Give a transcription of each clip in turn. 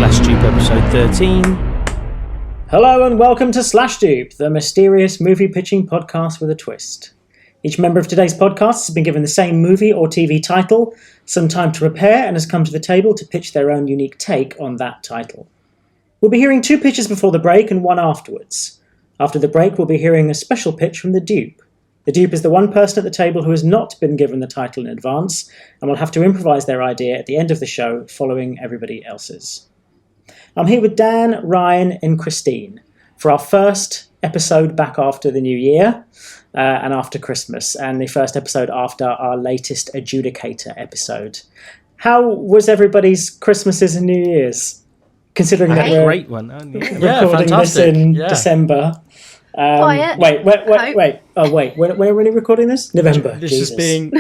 Dupe episode 13. Hello and welcome to Dupe, the mysterious movie pitching podcast with a twist. Each member of today's podcast has been given the same movie or TV title, some time to prepare, and has come to the table to pitch their own unique take on that title. We'll be hearing 2 pitches before the break and 1 afterwards. After the break, we'll be hearing a special pitch from the Dupe. The Dupe is the one person at the table who has not been given the title in advance and will have to improvise their idea at the end of the show following everybody else's. I'm here with Dan, Ryan and Christine for our first episode back after the new year and after Christmas, and the first episode after our latest Adjudicator episode. How was everybody's Christmases and New Year's? Considering that we're great one, recording this in December. Wait. Oh, wait. When are we recording this? November. This Jesus. is being...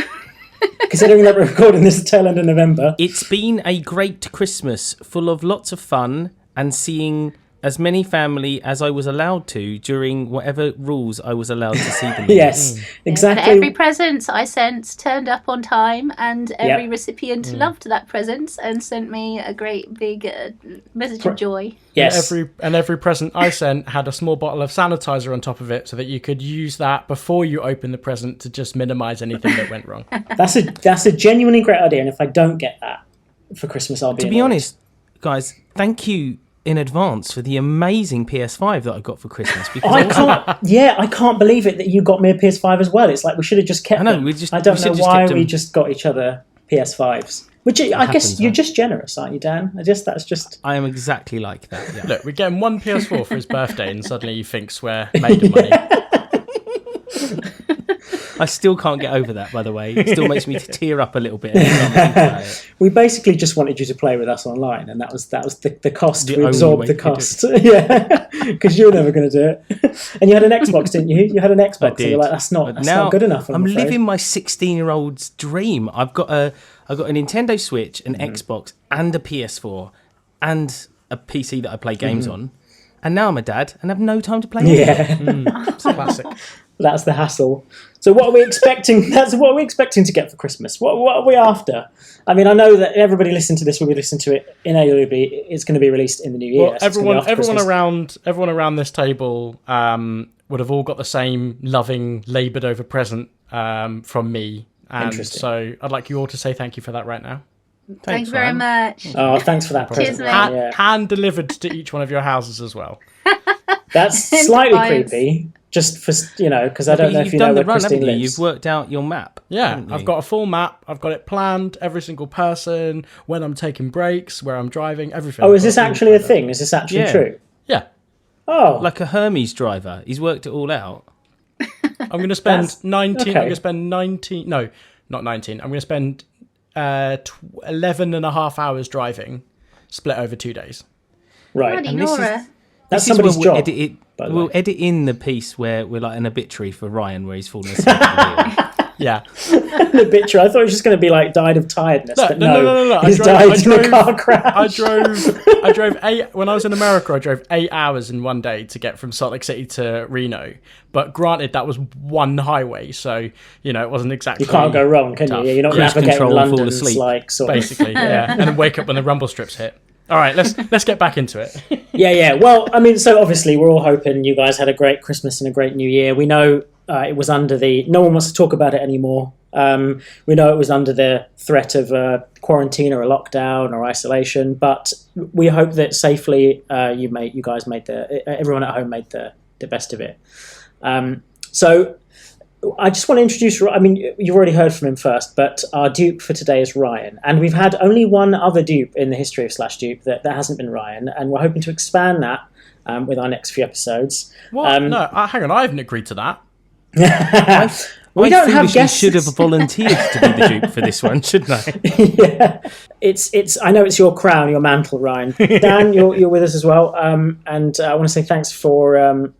Considering that we're recording this at the tail end of November. It's been a great Christmas, full of lots of fun and seeing as many family as I was allowed to during whatever rules I was allowed to see them. Yes, exactly. And every present I sent turned up on time, and every recipient loved that present and sent me a great big message of joy. Yes. And every present I sent had a small bottle of sanitizer on top of it so that you could use that before you open the present to just minimise anything that went wrong. That's a genuinely great idea, and if I don't get that for Christmas, I'll be To be honest, guys, thank you in advance for the amazing PS5 that I got for Christmas. Because I can't believe it that you got me a PS5 as well. It's like we should have just kept them. I don't know why we just got each other PS5s. Which I guess you're just generous, aren't you, Dan? I am exactly like that. Yeah. Look, we're getting 1 PS4 for his birthday, and suddenly he thinks we're making money. I still can't get over that, by the way. It still makes me tear up a little bit. We basically just wanted you to play with us online, and that was the cost. We absorbed the cost. Yeah, because you were never going to do it. And you had an Xbox, didn't you? You had an Xbox. I did. And you're like, that's not good enough. I'm living my 16-year-old's dream. I've got a Nintendo Switch, an Xbox, and a PS4, and a PC that I play games on. And now I'm a dad and have no time to play. Yeah, it's a classic. That's the hassle. So what are we expecting? What are we expecting to get for Christmas? What are we after? I mean, I know that everybody listening to this will be listening to it in ALUB. It's going to be released in the new year. Well, everyone around this table would have all got the same loving, laboured over present from me. And so I'd like you all to say thank you for that right now. Thank you very much. Oh, thanks for that present. Hand delivered to each one of your houses as well. That's slightly creepy. Just for, because I don't know if you know where Christine lives. You've worked out your map. Yeah, I've got a full map. I've got it planned, every single person, when I'm taking breaks, where I'm driving, everything. Oh, is this actually a thing? Is this actually true? Yeah. Oh. Like a Hermes driver. He's worked it all out. I'm going to spend 19... Okay. I'm going to spend 19... No, not 19. I'm going to spend 11 and a half hours driving, split over 2 days. Right. Bloody Nora. That's somebody's job. We'll edit in the piece where we're like an obituary for Ryan where he's fallen asleep. Yeah. An obituary. I thought it was just going to be like died of tiredness. No. He's died in a car crash. I drove 8, when I was in America, I drove 8 hours in one day to get from Salt Lake City to Reno. But granted, that was one highway, so, it wasn't exactly You can't go wrong, can you? You're not navigating London's like sort of... Basically, yeah. And then wake up when the rumble strips hit. All right, let's get back into it. Yeah. Well, I mean, so obviously we're all hoping you guys had a great Christmas and a great New Year. We know it was under no one wants to talk about it anymore. We know it was under the threat of quarantine or a lockdown or isolation, but we hope that safely everyone at home made the best of it. So I just want to introduce, you've already heard from him first, but our dupe for today is Ryan. And we've had only one other dupe in the history of Dupe that hasn't been Ryan. And we're hoping to expand that with our next few episodes. What? No, hang on, I haven't agreed to that. We don't have guests. Should have volunteered to be the dupe for this one, shouldn't I? Yeah. It's. I know it's your crown, your mantle, Ryan. Dan, you're with us as well. And I want to say thanks for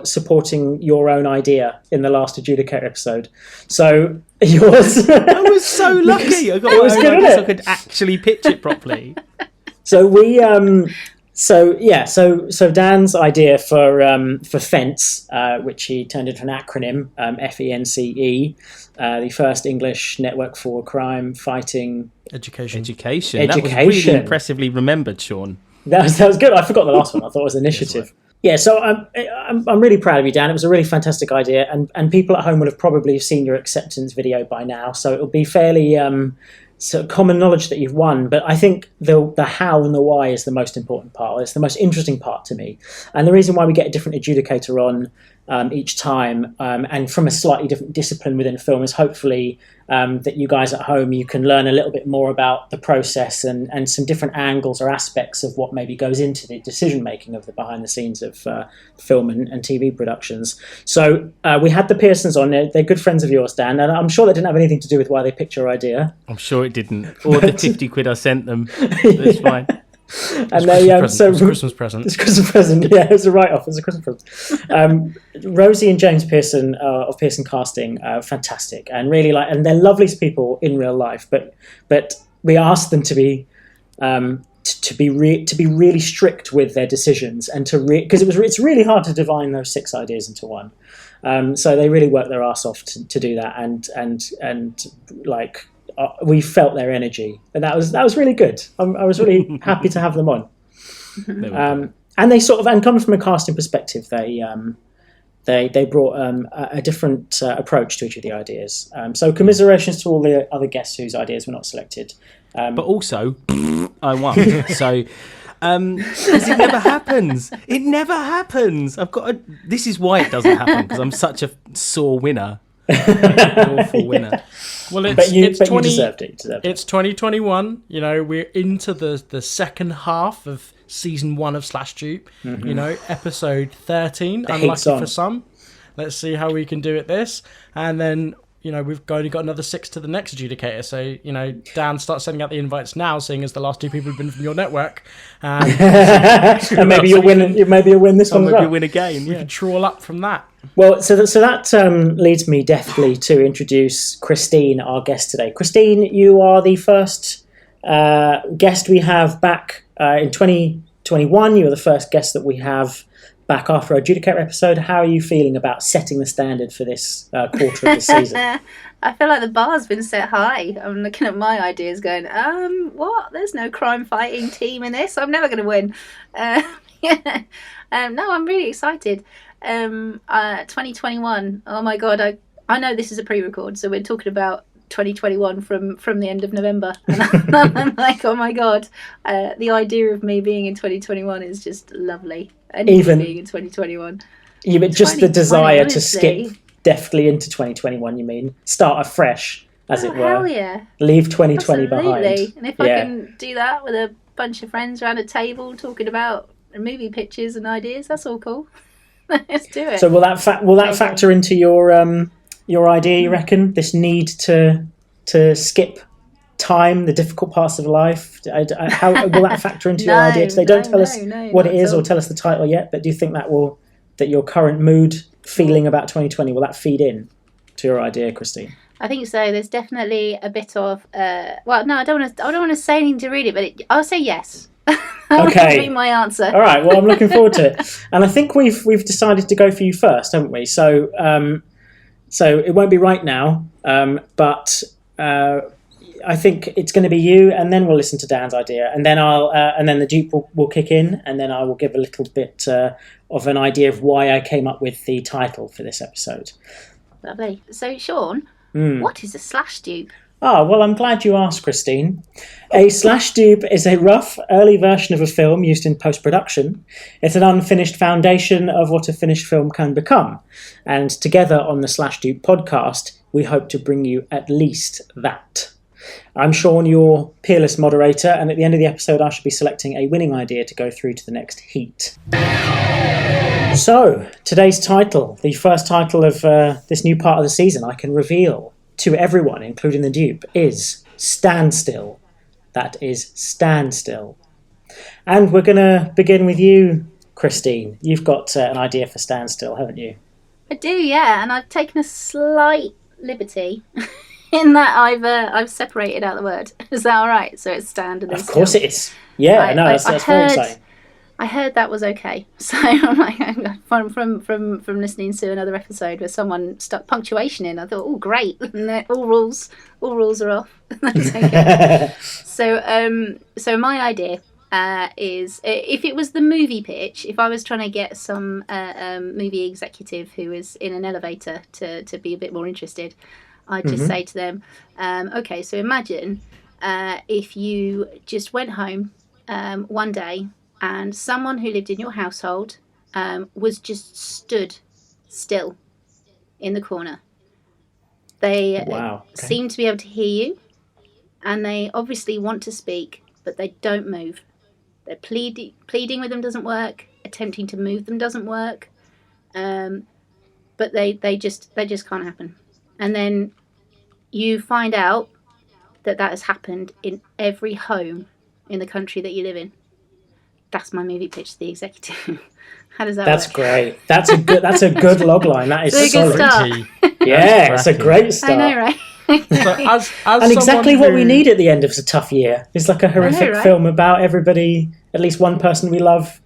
supporting your own idea in the last Adjudicator episode. So yours. I was so lucky. I got my own idea so I could actually pitch it properly. So So Dan's idea for Fence, which he turned into an acronym, FENCE, the first English network for crime fighting education. That was really impressively remembered, Sean. That was good. I forgot the last one. I thought it was initiative. Yeah, so I'm really proud of you, Dan. It was a really fantastic idea, and people at home would have probably seen your acceptance video by now, so it'll be fairly sort of common knowledge that you've won. But I think the how and the why is the most important part. It's the most interesting part to me, and the reason why we get a different adjudicator on each time, and from a slightly different discipline within film, is hopefully that you guys at home, you can learn a little bit more about the process and some different angles or aspects of what maybe goes into the decision making of the behind the scenes of film and TV productions. So we had the Pearsons on. They're good friends of yours, Dan, and I'm sure that didn't have anything to do with why they picked your idea. I'm sure it didn't, or the 50 quid I sent them. That's fine. And they it's a Christmas present. It's a Christmas present. Yeah, it was a write-off. It was a Christmas present. Rosie and James Pearson of Pearson Casting, fantastic, and really and they're loveliest people in real life. But we asked them to be really strict with their decisions and because it's really hard to divine those 6 ideas into one. So they really worked their arse off to do that, and we felt their energy, and that was really good. I was really happy to have them on. And they sort of, and coming from a casting perspective, they brought a different approach to each of the ideas. So commiserations to all the other guests whose ideas were not selected. But also, I won. So. Because it never happens. It never happens. This is why it doesn't happen, because I'm such a sore winner. An awful winner. Well, you deserved it. It's 2021. We're into the second half of season 1 of Slash Dupe. Episode 13. Unlucky for some. Let's see how we can do at this. And then, we've only got another 6 to the next adjudicator. So, Dan, start sending out the invites now, seeing as the last 2 people have been from your network. And maybe you'll win this one as well. Maybe you'll win again. We can trawl up from that. Well, so that leads me deftly to introduce Christine, our guest today. Christine, you are the first guest we have back in 2021. You're the first guest that we have back after our adjudicator episode. How are you feeling about setting the standard for this quarter of the season? I feel like the bar's been set high. I'm looking at my ideas going, what? There's no crime fighting team in this. I'm never going to win. No, I'm really excited. 2021. Oh my god, I know this is a pre-record, so we're talking about 2021 from the end of November, and I'm like, oh my god, the idea of me being in 2021 is just lovely. And even being in 2021, but just the desire to skip deftly into 2021, you mean start afresh, as it were. Hell yeah, leave 2020 behind. And if I can do that with a bunch of friends around a table talking about movie pictures and ideas, that's all cool. Let's do it. So will that factor into your idea, you reckon? This need to skip time, the difficult parts of life. How will that factor into your idea today? Don't tell us what it is or tell us the title yet. But do you think that your current mood, feeling about 2020, will that feed in to your idea, Christine? I think so. There's definitely a bit of. Well, no, I don't want to say anything to read it, but I'll say yes. Okay, be my answer. All right. Well, I'm looking forward to it, and I think we've decided to go for you first, haven't we? So it won't be right now, but I think it's going to be you, and then we'll listen to Dan's idea, and then and then the Dupe will kick in, and then I will give a little bit of an idea of why I came up with the title for this episode. Lovely. So, Sean, what is a slash dupe? Well, I'm glad you asked, Christine. A slash dupe is a rough, early version of a film used in post-production. It's an unfinished foundation of what a finished film can become. And together on the Slash Dupe podcast, we hope to bring you at least that. I'm Sean, your peerless moderator, and at the end of the episode, I shall be selecting a winning idea to go through to the next heat. So, today's title, the first title of this new part of the season, I can reveal to everyone, including the Dupe, is Standstill. That is Standstill. And we're going to begin with you, Christine. You've got an idea for Standstill, haven't you? I do, yeah, and I've taken a slight liberty in that I've separated out the word. Is that all right? So it's stand and then Of course it is. Yeah, that's very exciting. I heard that was okay. So I'm like, from listening to another episode where someone stuck punctuation in, I thought, oh, great, all rules are off. That's okay. So my idea is, if it was the movie pitch, if I was trying to get some movie executive who was in an elevator to be a bit more interested, I'd just say to them, okay, so imagine if you just went home one day and someone who lived in your household was just stood still in the corner. They seem to be able to hear you, and they obviously want to speak, but they don't move. They're pleading with them doesn't work. Attempting to move them doesn't work. But they just can't happen. And then you find out that has happened in every home in the country that you live in. That's my movie pitch to the executive. How does that work? That's great. That's a good logline. That is it's a good start. Yeah, it's a great start. I know, right? So as and exactly what we need at the end of a tough year. It's like a horrific film about everybody, at least one person we love,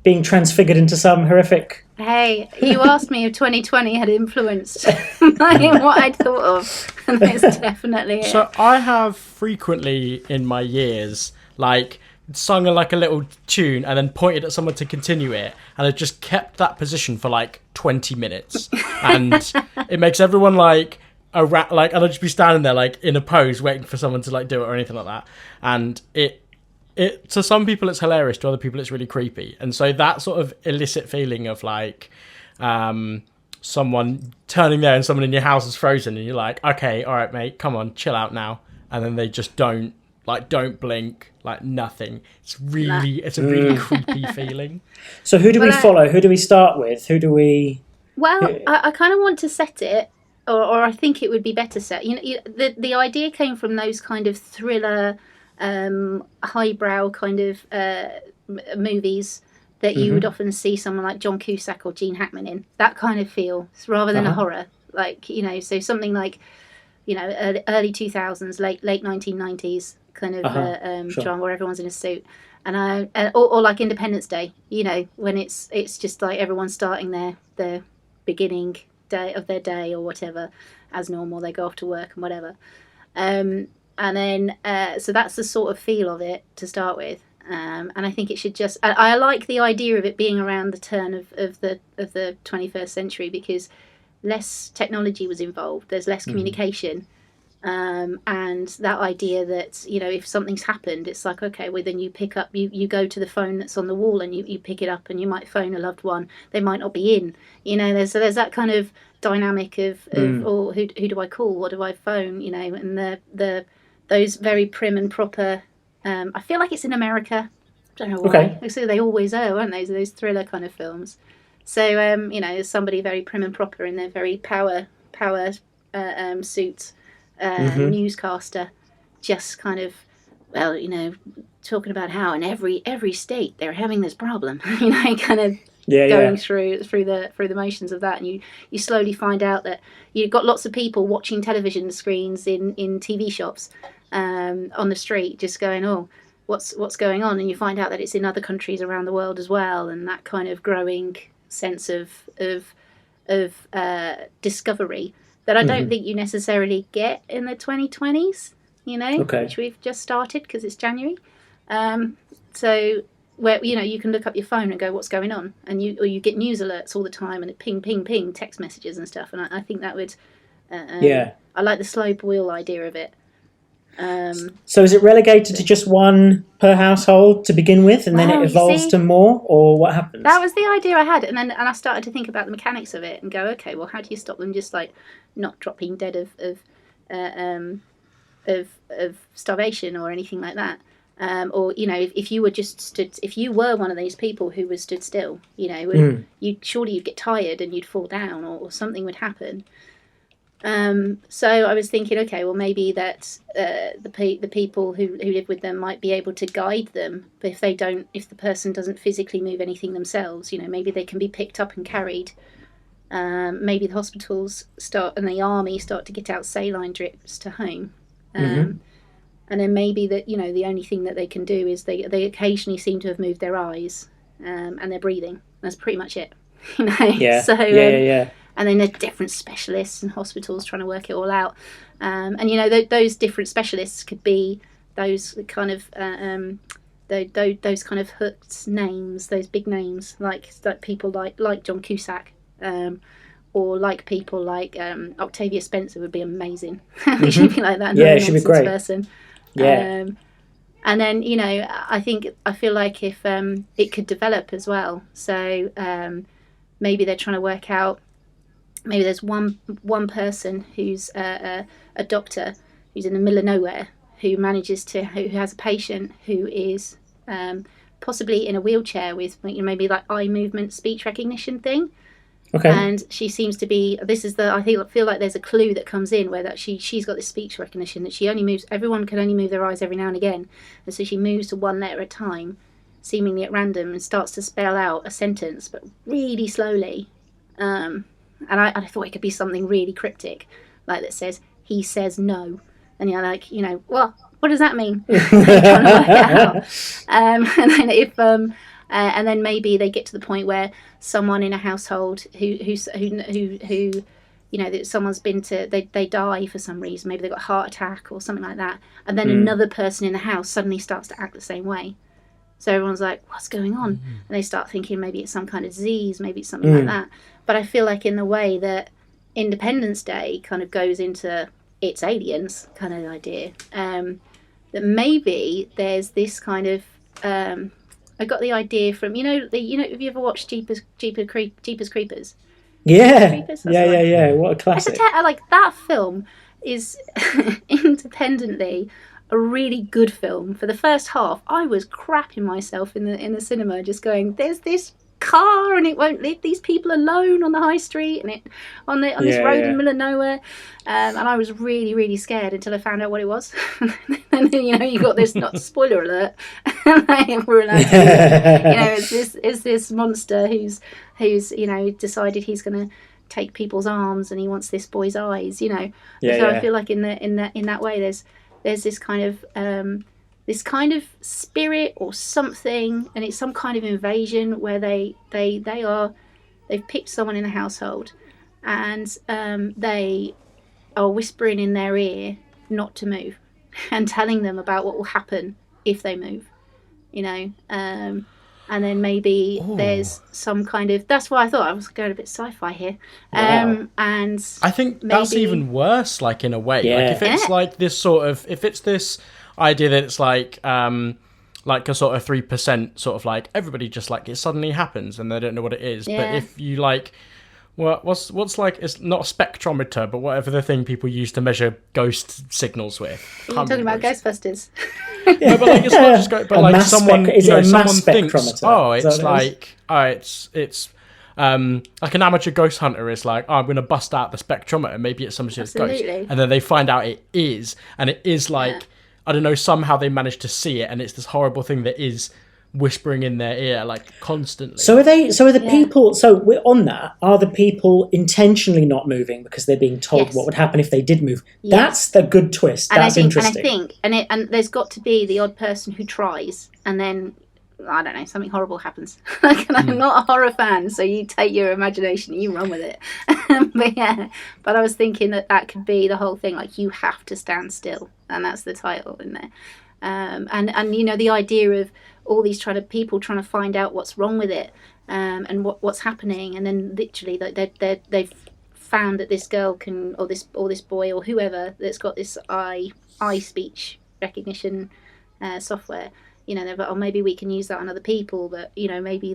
being transfigured into some horrific... Hey, you asked me if 2020 had influenced what I'd thought of, and it's definitely it. So I have frequently in my years, like, sung a little tune and then pointed at someone to continue it, and I've just kept that position for like 20 minutes, and it makes everyone and I'll just be standing there like in a pose waiting for someone to like do it or anything like that, and it to some people it's hilarious, to other people it's really creepy. And so that sort of illicit feeling of like someone turning there and someone in your house is frozen and you're like, okay, all right mate, come on, chill out now, and then they just don't blink, like nothing. It's a really creepy feeling. So who do we follow? Who do we start with? Who do we... Well, I kind of want to set it, or I think it would be better set. The idea came from those kind of thriller, highbrow kind of movies that you would often see someone like John Cusack or Gene Hackman in. That kind of feel, rather than a horror. So something like, early 2000s, late 1990s kind of drama where everyone's in a suit. And or like Independence Day, when it's just like everyone's starting their beginning day of their day or whatever as normal. They go off to work and whatever. And then so that's the sort of feel of it to start with. And I think it should just... I like the idea of it being around the turn of the 21st century, because less technology was involved. There's less communication. And that idea that, if something's happened, it's like, okay, well, then you pick up, you go to the phone that's on the wall and you pick it up, and you might phone a loved one. They might not be in, there's that kind of dynamic of or who do I call? What do I phone? And those very prim and proper, I feel like it's in America. I don't know why. Okay. So they always are, aren't they? Those thriller kind of films. So, there's somebody very prim and proper in their very power suits. Newscaster, just kind of, talking about how in every state they're having this problem, kind of going through the motions of that, and you slowly find out that you've got lots of people watching television screens in TV shops on the street, just going, oh, what's going on, and you find out that it's in other countries around the world as well, and that kind of growing sense of discovery that I don't think you necessarily get in the 2020s, which we've just started because it's January. So where you can look up your phone and go, what's going on, and you get news alerts all the time, and it ping text messages and stuff. And I think that would, I like the slow boil idea of it. So is it relegated to just one per household to begin with, and then it evolves to more, or what happens? That was the idea I had, and I started to think about the mechanics of it and go, okay, well, how do you stop them just like not dropping dead of starvation or anything like that? Or if you were just stood, if you were one of these people who was stood still, you'd get tired and you'd fall down, or something would happen. So I was thinking, okay, well, maybe that the people who live with them might be able to guide them, but if the person doesn't physically move anything themselves, maybe they can be picked up and carried. Maybe the hospitals and the army start to get out saline drips to home. And then maybe that, the only thing that they can do is they occasionally seem to have moved their eyes. and they're breathing. That's pretty much it. Yeah. So yeah. And then there's different specialists and hospitals trying to work it all out. And those different specialists could be those kind of those kind of hooked names, those big names, like people like John Cusack, or like people like Octavia Spencer would be amazing. She'd be like that. Yeah, she'd be great. Person. Yeah. And then I feel like if it could develop as well. So maybe they're trying to work out. Maybe there's one person who's a doctor who's in the middle of nowhere who has a patient who is possibly in a wheelchair with maybe like eye movement speech recognition thing. Okay. And she seems to be. I feel like there's a clue that comes in where that she's got this speech recognition that she only moves. Everyone can only move their eyes every now and again, and so she moves to one letter at a time, seemingly at random, and starts to spell out a sentence, but really slowly. And I thought it could be something really cryptic, like that says, "He says no," and you're like, what does that mean? Trying to work it out. And then maybe they get to the point where someone in a household who that someone's been to, they die for some reason, maybe they got a heart attack or something like that, and then another person in the house suddenly starts to act the same way. So everyone's like, what's going on? And they start thinking maybe it's some kind of disease, maybe it's something like that. But I feel like in the way that Independence Day kind of goes into it's aliens kind of idea, that maybe there's this kind of, I got the idea from, have you ever watched Jeepers Creepers? Yeah. Creepers? Yeah. What a classic. Like that film is independently a really good film. For the first half, I was crapping myself in the cinema, just going, "There's this car, and it won't leave these people alone on the high street, and on this road in the middle of nowhere." And I was really, really scared until I found out what it was. And then you got this, not spoiler alert. We're allowed to, it's this monster who's decided he's going to take people's arms, and he wants this boy's eyes. I feel like in that way, there's this kind of spirit or something, and it's some kind of invasion where they've picked someone in the household, and they are whispering in their ear not to move, and telling them about what will happen if they move, and then maybe there's some kind of. That's why I thought I was going a bit sci-fi here. Wow. And I think that's even worse, like in a way. Yeah. Like if it's like this sort of, if it's this idea that it's like a sort of 3% sort of like everybody just like it suddenly happens and they don't know what it is. Yeah. But if you like, what's like, it's not a spectrometer, but whatever the thing people use to measure ghost signals with. You're talking about Ghostbusters. No, but like it's not just but like someone, someone thinks, it's like an amateur ghost hunter is like, I'm going to bust out the spectrometer, maybe it's some sort of ghost, and then they find out it is, and it is like, I don't know, somehow they managed to see it, and it's this horrible thing that is whispering in their ear like constantly. So are the people, so we're on that, are the people intentionally not moving because they're being told what would happen if they did move? That's the good twist. That's interesting. And there's got to be the odd person who tries, and then I don't know, something horrible happens. I'm not a horror fan, so you take your imagination and you run with it. But I was thinking that could be the whole thing, like you have to stand still, and that's the title in there. And the idea of all these people trying to find out what's wrong with it, and what's happening, and then literally they've found that this girl can, or this boy or whoever that's got this eye speech recognition software. They're like, maybe we can use that on other people, but maybe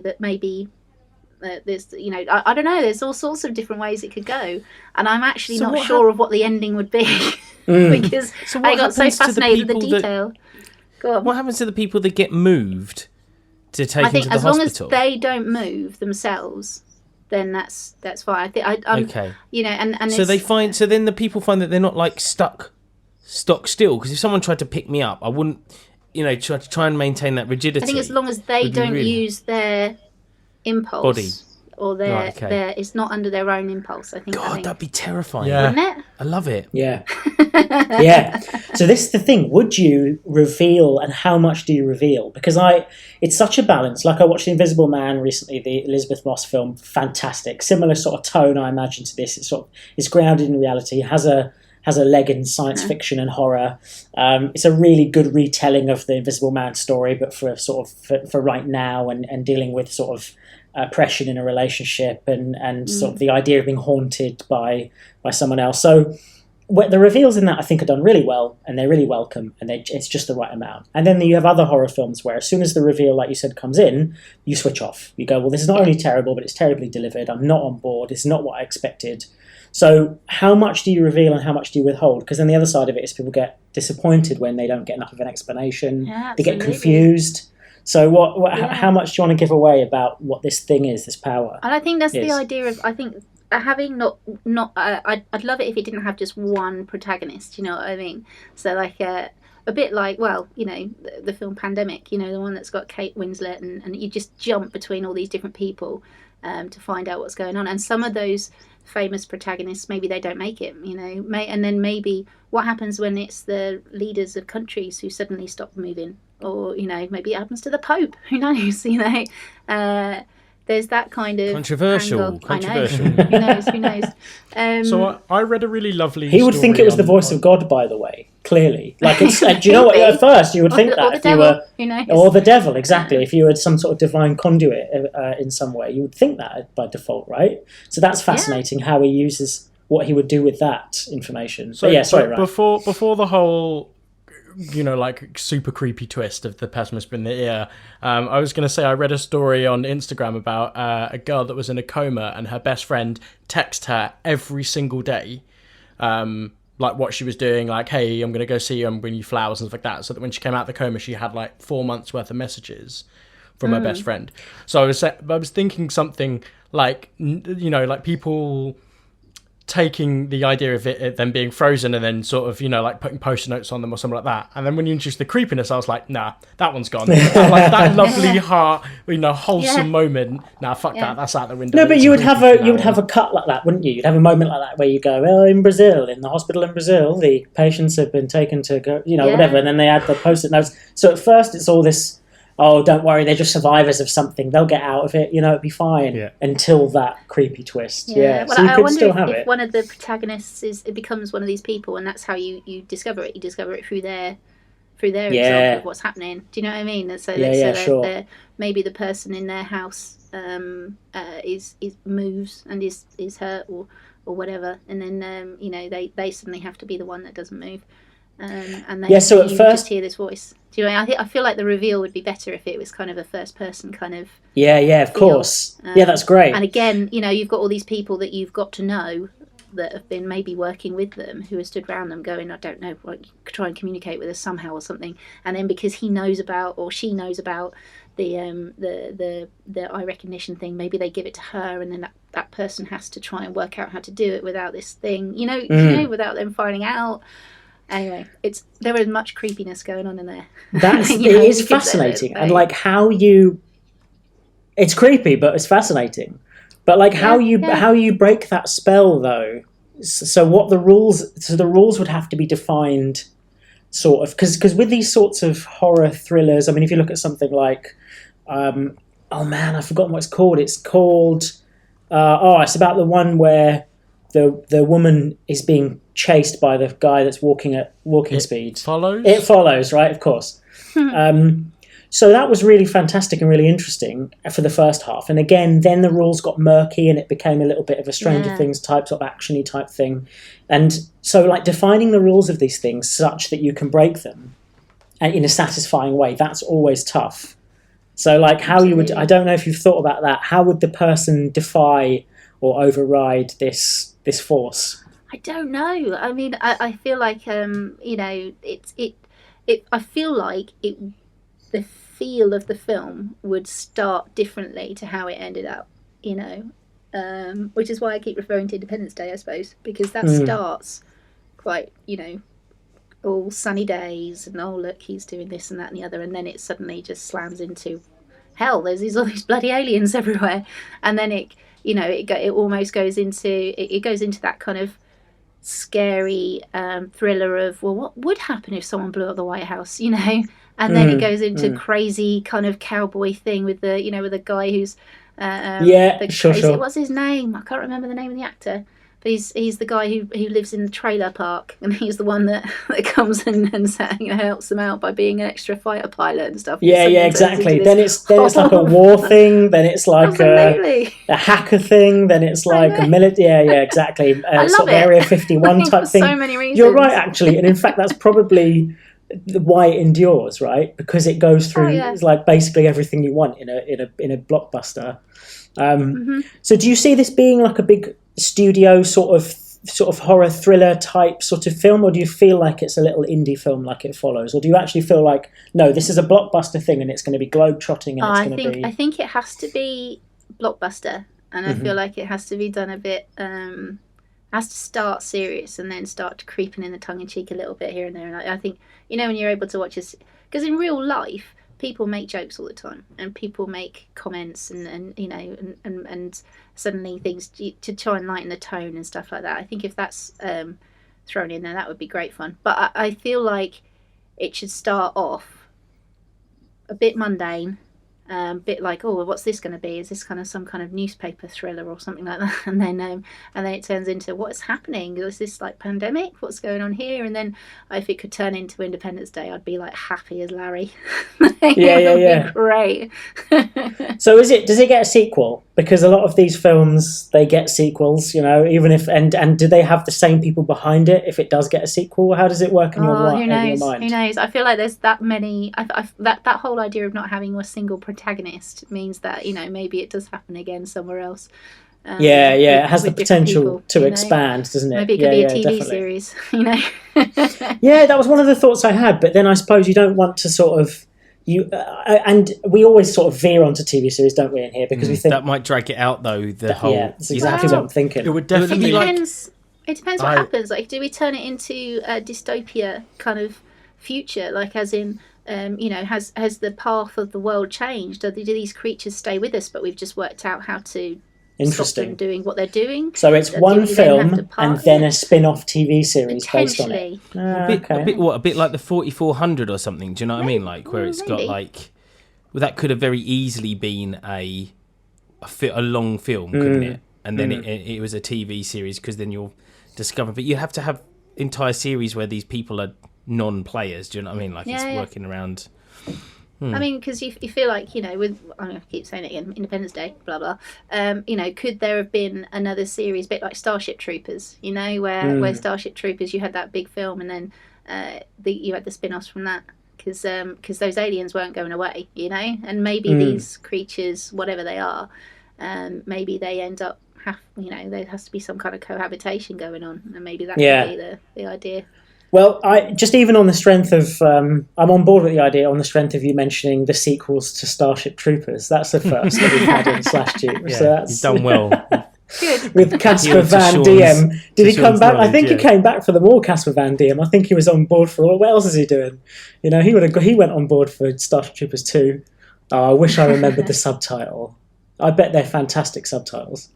there's I don't know. There's all sorts of different ways it could go, and I'm actually not sure of what the ending would be because I got so fascinated with the detail. Go on. What happens to the people that get moved to take into the hospital? I think as long as they don't move themselves, then that's fine. Okay. And so then the people find that they're not like stock still, because if someone tried to pick me up, I wouldn't. Try and maintain that rigidity. I think as long as they don't use their impulse or it's not under their own impulse. I think. That'd be terrifying. Yeah. Wouldn't it? I love it. Yeah. Yeah. So this is the thing. Would you reveal, and how much do you reveal? Because it's such a balance. Like I watched The Invisible Man recently, the Elizabeth Moss film, fantastic. Similar sort of tone, I imagine, to this. It's grounded in reality, has a leg in science fiction and horror. It's a really good retelling of the Invisible Man story, but for right now and dealing with sort of oppression in a relationship and sort of the idea of being haunted by someone else. So the reveals in that I think are done really well, and they're really welcome, and it's just the right amount. And then you have other horror films where as soon as the reveal, like you said, comes in, you switch off. You go, well, this is not only terrible, but it's terribly delivered. I'm not on board. It's not what I expected. So how much do you reveal and how much do you withhold? Because then the other side of it is people get disappointed when they don't get enough of an explanation. Yeah, they get confused. So how much do you want to give away about what this thing is, this power? And I think that's the idea of, I think, having I'd love it if it didn't have just one protagonist, you know what I mean? So like a bit like, well, you know, the film Pandemic, you know, the one that's got Kate Winslet, and you just jump between all these different people to find out what's going on. And some of those famous protagonists, maybe they don't make it, you know, and then maybe what happens when it's the leaders of countries who suddenly stop moving, or, you know, maybe it happens to the Pope, who knows, you know. There's that kind of controversial. Angle. I know. Who knows? So I read a really lovely. He would think it was the voice of God, by the way. Clearly, like it's. Do you know what? At first, you would think that if you were, who knows? Or the devil, exactly. Yeah. If you had some sort of divine conduit in some way, you would think that by default, right? So that's fascinating how he uses what he would do with that information. So right. Before the whole, you know, like super creepy twist of the pessimist in the ear, I was going to say I read a story on Instagram about a girl that was in a coma, and her best friend texted her every single day, like what she was doing, like, hey, I'm going to go see you, I'm bringing you flowers and stuff like that, so that when she came out of the coma, she had like 4 months worth of messages from her best friend. So I was thinking something like, you know, like people taking the idea of it then being frozen and then sort of, you know, like putting post-it notes on them or something like that. And then when you introduce the creepiness, I was like, nah, that one's gone. Like that lovely heart, you know, wholesome moment. Nah, fuck that. That's out the window. No, but you would have a cut like that, wouldn't you? You'd have a moment like that where you go, well, in the hospital in Brazil, the patients have been taken to go, you know, whatever. And then they add the post-it notes. So at first it's all this, oh, don't worry, they're just survivors of something. They'll get out of it, you know, it'll be fine. Until that creepy twist. Yeah. Well, so you I could wonder still have if it. one of the protagonists it becomes one of these people, and that's how you discover it. You discover it through their example of what's happening. Do you know what I mean? So sure. Maybe the person in their house is moves and is hurt or whatever, and then you know, they suddenly have to be the one that doesn't move. And then so at you first just hear this voice. Do you know? I feel like the reveal would be better if it was kind of a first person kind of. Yeah, of course. That's great. And again, you know, you've got all these people that you've got to know that have been maybe working with them, who have stood around them going, I don't know, like, try and communicate with us somehow or something. And then because he knows about, or she knows about the eye recognition thing, maybe they give it to her, and then that person has to try and work out how to do it without this thing, you know, without them finding out. Anyway, there is much creepiness going on in there. It is fascinating, and like how it's creepy, but it's fascinating. But like how you break that spell though. So what the rules? So the rules would have to be defined, sort of, because with these sorts of horror thrillers, I mean, if you look at something like, oh man, I've forgotten what it's called. It's called, it's about the one where the woman is being chased by the guy that's walking at walking speed. It follows, right? Of course. So that was really fantastic and really interesting for the first half. And again, then the rules got murky and it became a little bit of a Stranger Things type, sort of action-y type thing. And so like defining the rules of these things such that you can break them in a satisfying way, that's always tough. So like how you would, I don't know if you've thought about that, how would the person defy or override this force? I don't know. I mean, I feel like, you know, I feel like the feel of the film would start differently to how it ended up, you know, which is why I keep referring to Independence Day, I suppose, because that starts quite, you know, all sunny days and, oh, look, he's doing this and that and the other, and then it suddenly just slams into hell, there's all these bloody aliens everywhere, and then it almost goes into it goes into that kind of scary thriller of, well, what would happen if someone blew up the White House, and then it goes into crazy kind of cowboy thing with the guy who's sure. What's his name? I can't remember the name of the actor. But he's the guy who lives in the trailer park, and he's the one that comes and helps them out by being an extra fighter pilot and stuff. Yeah, exactly. Then it's like a war thing. Then it's like a hacker thing. Then it's like a military. Yeah, exactly. Sort of Area 51 type thing. So many reasons. You're right, actually, and in fact, that's probably why it endures, right? Because it goes through it's like basically everything you want in a blockbuster. So do you see this being like a big studio sort of horror thriller type sort of film, or do you feel like it's a little indie film like It Follows, or do you actually feel like, no, this is a blockbuster thing and it's going to be globe-trotting and it's going to be... I think it has to be blockbuster, and I feel like it has to be done a bit has to start serious and then start creeping in the tongue-in-cheek a little bit here and there. And I think, when you're able to watch this, because in real life people make jokes all the time, and people make comments, and suddenly things to try and lighten the tone and stuff like that. I think if that's thrown in there, that would be great fun. But I feel like it should start off a bit mundane, bit like, oh, what's this going to be? Is this kind of some kind of newspaper thriller or something like that? And then it turns into, what's happening? Is this like pandemic? What's going on here? And then if it could turn into Independence Day, I'd be like happy as Larry. Yeah. Great. So does it get a sequel? Because a lot of these films, they get sequels, even if, and do they have the same people behind it if it does get a sequel? How does it work in your mind? Who knows? I feel like there's that many, that whole idea of not having a single protagonist means that, maybe it does happen again somewhere else. It has the potential to expand, doesn't it? Maybe it could be a TV series, Yeah, that was one of the thoughts I had, but then I suppose you don't want to sort of... and we always sort of veer onto TV series, don't we, in here, because we think that might drag it out, though. That's exactly what I'm thinking. It would definitely. It depends what happens. Like, do we turn it into a dystopia kind of future? Like, as in, has the path of the world changed? Do these creatures stay with us, but we've just worked out how to stop them doing what they're doing? So it's one film and then a spin-off TV series based on it. A bit like the 4400 or something. Do you know what I mean? Like where it's got like, well, that could have very easily been a long film, couldn't it? And then it was a TV series, because then you'll discover. But you have to have entire series where these people are non-players. Do you know what I mean? Like it's working around. I mean, because you feel like, with, I'm going to keep saying it again, Independence Day, blah, blah. Could there have been another series, a bit like Starship Troopers, where Starship Troopers, you had that big film, and then you had the spin-offs from that, because those aliens weren't going away, and maybe these creatures, whatever they are, maybe they end up, there has to be some kind of cohabitation going on, and maybe that could be the idea. Well, even on the strength of, I'm on board with the idea on the strength of you mentioning the sequels to Starship Troopers. That's the first that we've had in Slash Tube. Yeah, so that's done well. Good. With Casper Van Diem. Did he come back? I think he came back for them all, Casper Van Diem. I think he was on board for all. What else is he doing? He went on board for Starship Troopers 2. Oh, I wish I remembered the subtitle. I bet they're fantastic subtitles.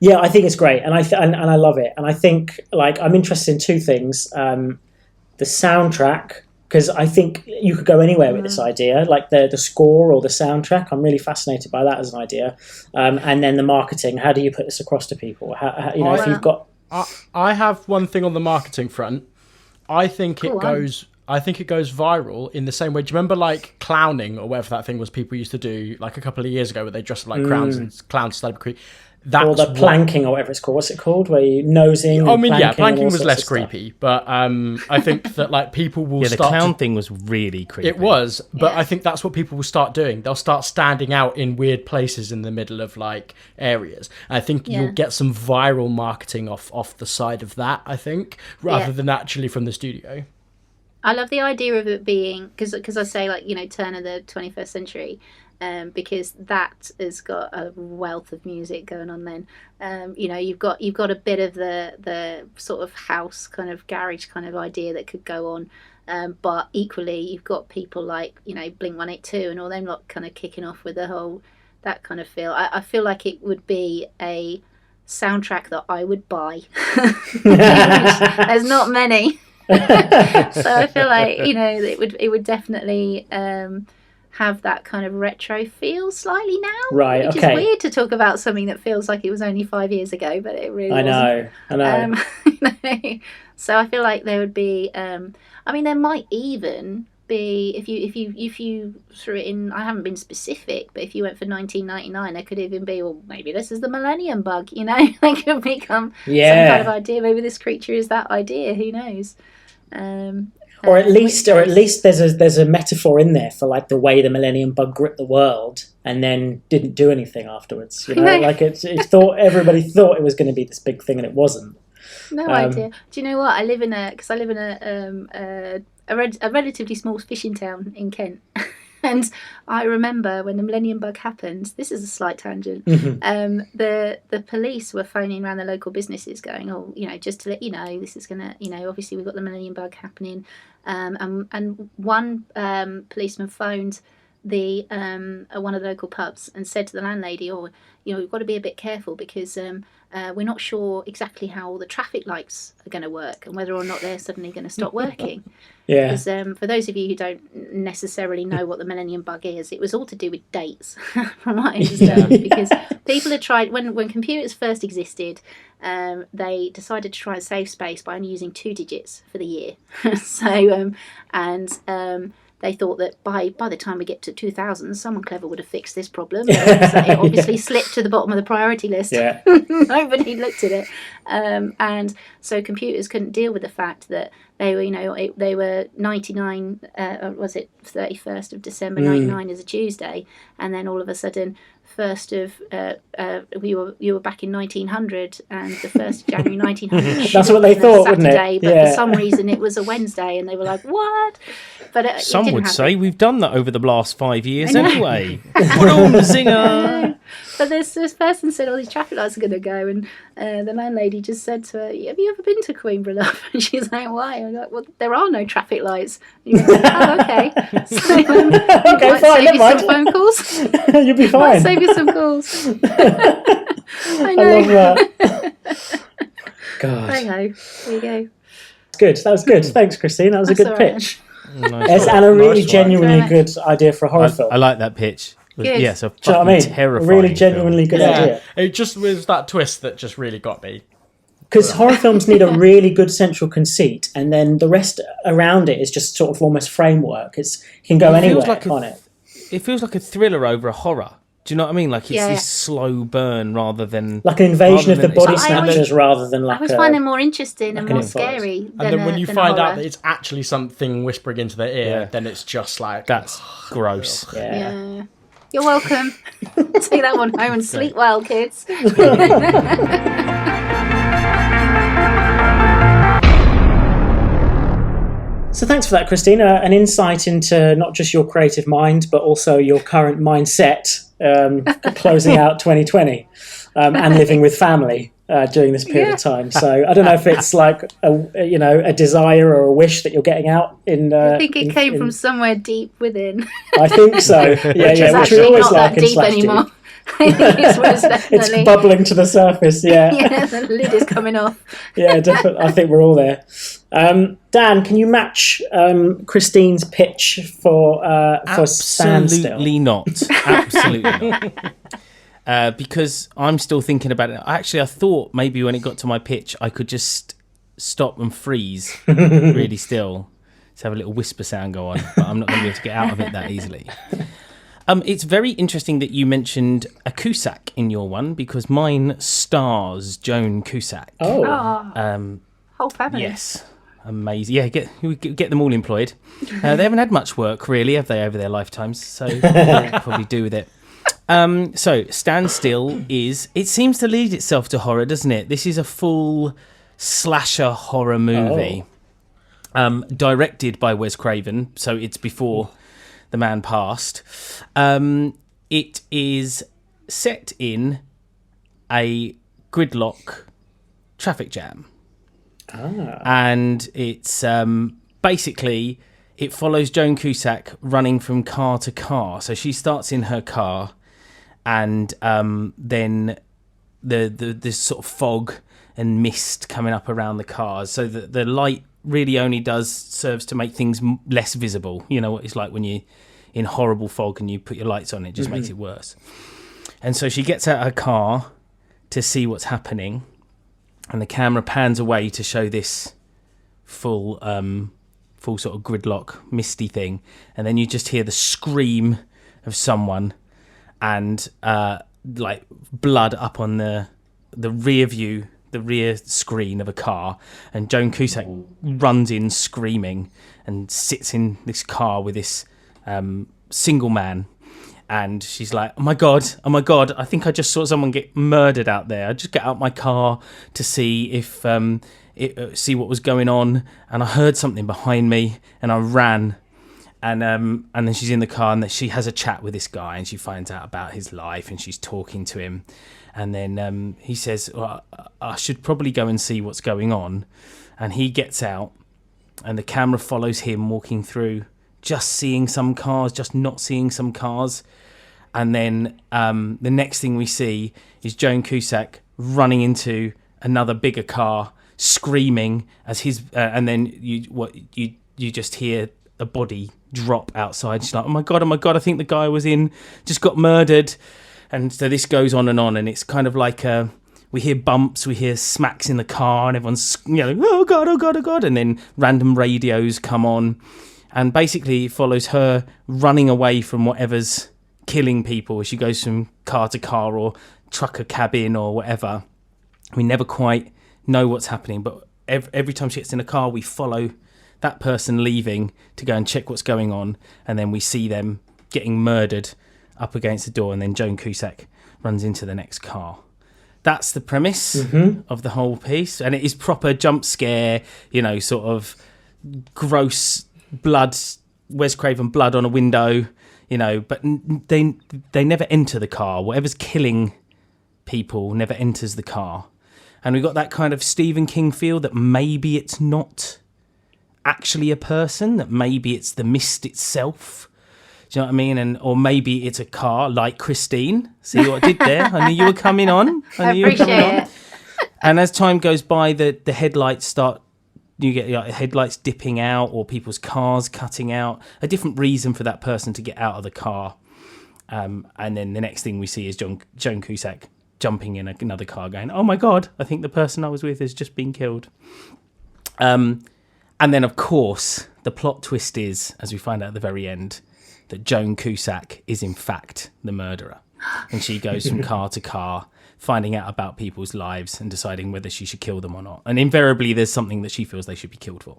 Yeah, I think it's great, and I love it. And I think, I'm interested in two things: the soundtrack, because I think you could go anywhere with this idea, like the score or the soundtrack. I'm really fascinated by that as an idea, and then the marketing. How do you put this across to people? If you've got, I have one thing on the marketing front. I think it goes viral in the same way. Do you remember like clowning or whatever that thing was people used to do like a couple of years ago, where they dressed up like clowns to creepy? Or the planking or whatever it's called. What's it called? Where you nosing? Planking was less creepy, but I think that like people will the clown thing was really creepy. It was, but I think that's what people will start doing. They'll start standing out in weird places in the middle of like areas. And I think you'll get some viral marketing off the side of that, I think, rather than actually from the studio. I love the idea of it being, because I say turn of the 21st century. Because that has got a wealth of music going on. Then, you've got a bit of the sort of house kind of garage kind of idea that could go on. But equally, you've got people like, Blink 182 and all them lot kind of kicking off with the whole, that kind of feel. I feel like it would be a soundtrack that I would buy. There's not many. So I feel like, it would definitely have that kind of retro feel slightly now. Right, which is weird to talk about something that feels like it was only 5 years ago, but it really wasn't. I know. So I feel like there would be, there might even be, if you threw it in, I haven't been specific, but if you went for 1999, there could even be, well, maybe this is the Millennium Bug, They could become some kind of idea. Maybe this creature is that idea, who knows? Or at least there's a metaphor in there for like the way the Millennium Bug gripped the world and then didn't do anything afterwards. Like everybody thought it was going to be this big thing and it wasn't. No idea. Do you know what? I live in a relatively small fishing town in Kent. And I remember when the Millennium Bug happened, this is a slight tangent, the police were phoning around the local businesses going, just to let you know, this is going to, obviously we've got the Millennium Bug happening. And one policeman phoned one of the local pubs and said to the landlady, we've got to be a bit careful because we're not sure exactly how all the traffic lights are going to work and whether or not they're suddenly going to stop working. Yeah. Because for those of you who don't necessarily know what the Millennium Bug is, it was all to do with dates, from what I understand. Because people had tried, when computers first existed, they decided to try and save space by only using 2 digits for the year. They thought that by the time we get to 2000, someone clever would have fixed this problem. It obviously slipped to the bottom of the priority list. Yeah. Nobody looked at it. And so computers couldn't deal with the fact that they were 99, was it 31st of December 99 is a Tuesday, and then all of a sudden, you were back in 1900, and the 1st of January 1900. That's what they thought, Saturday, wouldn't it? But for some reason it was a Wednesday, and they were like, "What?" But some would say we've done that over the last 5 years anyway. Boom, zinger. But this person said all these traffic lights are going to go, and the landlady just said to her, "Have you ever been to Queenborough, love?" And she's like, "Why?" I'm like, "Well, there are no traffic lights." And he goes, "Oh, okay." So, okay, fine, never mind. Some phone calls. You'll be fine. Might save you some calls. I know. I love that. God. There you go. Good. That was good. Thanks, Christine. That was a good pitch. Nice And a really genuinely good idea for a horror film. I like that pitch. Good. Yes, a Do you know what I mean? terrifying really genuinely film. good idea. It just was that twist that just really got me. Because horror films need a really good central conceit, and then the rest around it is just sort of almost framework. It can go anywhere, can't it? It feels like a thriller over a horror. Do you know what I mean? Like it's this slow burn rather than... Like an invasion of the body snatchers rather than like I always find it more interesting and more scary than then when you find out that it's actually something whispering into their ear, then it's just like... That's gross. Yeah. You're welcome. Take that one home and sleep well, kids. So thanks for that, Christina. An insight into not just your creative mind, but also your current mindset, closing out 2020 and living with family during this period of time. So I don't know if it's like a desire or a wish that you're getting out in. I think it came from somewhere deep within. I think so. Which we always like in Slash anymore. I think it's bubbling to the surface. Yeah, the lid is coming off. Yeah, definitely. I think we're all there. Dan, can you match Christine's pitch for Standstill? Absolutely not. Absolutely not. Because I'm still thinking about it. Actually, I thought maybe when it got to my pitch, I could just stop and freeze really still. To have a little whisper sound go on, but I'm not going to be able to get out of it that easily. It's very interesting that you mentioned a Cusack in your one, because mine stars Joan Cusack. Whole family. Yes. Amazing. Yeah, get them all employed. They haven't had much work, really, have they, over their lifetimes? So probably do with it. So Standstill it seems to lead itself to horror, doesn't it? This is a full slasher horror movie. Directed by Wes Craven, so it's before the man passed. It is set in a gridlock traffic jam. And it's basically, it follows Joan Cusack running from car to car. So she starts in her car, and then the sort of fog and mist coming up around the cars. So the light really only serves to make things less visible. You know what it's like when you're in horrible fog and you put your lights on, it just makes it worse. And so she gets out her car to see what's happening, and the camera pans away to show this full sort of gridlock misty thing, and then you just hear the scream of someone, and like blood up on the rear view, the rear screen of a car, and Joan Cusack runs in screaming and sits in this car with this single man, and she's like, oh my god, I think I just saw someone get murdered out there. I just get out my car to see if see what was going on, and I heard something behind me and I ran, and then she's in the car, and she has a chat with this guy, and she finds out about his life, and she's talking to him, and then he says, well, I should probably go and see what's going on, and he gets out, and the camera follows him walking through, just seeing some cars, just not seeing some cars, and then the next thing we see is Joan Cusack running into another bigger car, screaming as his, and then you just hear a body drop outside. She's like, oh my god, I think the guy just got murdered. And so this goes on, and it's kind of like we hear bumps, we hear smacks in the car, and everyone's oh god, and then random radios come on, and basically it follows her running away from whatever's killing people as she goes from car to car or trucker cabin or whatever. We never quite know what's happening, but every time she gets in a car, we follow that person leaving to go and check what's going on, and then we see them getting murdered up against the door, and then Joan Cusack runs into the next car. That's the premise of the whole piece, and it is proper jump scare, sort of gross blood, Wes Craven blood on a window, but they never enter the car. Whatever's killing people never enters the car. And we got that kind of Stephen King feel that maybe it's not actually a person, that maybe it's the mist itself. Do you know what I mean? Or maybe it's a car like Christine. See what I did there? I knew you were coming on. I appreciate it. And as time goes by, the headlights you get headlights dipping out, or people's cars cutting out. A different reason for that person to get out of the car. And then the next thing we see is Joan Cusack jumping in another car going, oh my god, I think the person I was with has just been killed. And then, of course, the plot twist is, as we find out at the very end, that Joan Cusack is in fact the murderer. And she goes from car to car, finding out about people's lives and deciding whether she should kill them or not. And invariably, there's something that she feels they should be killed for.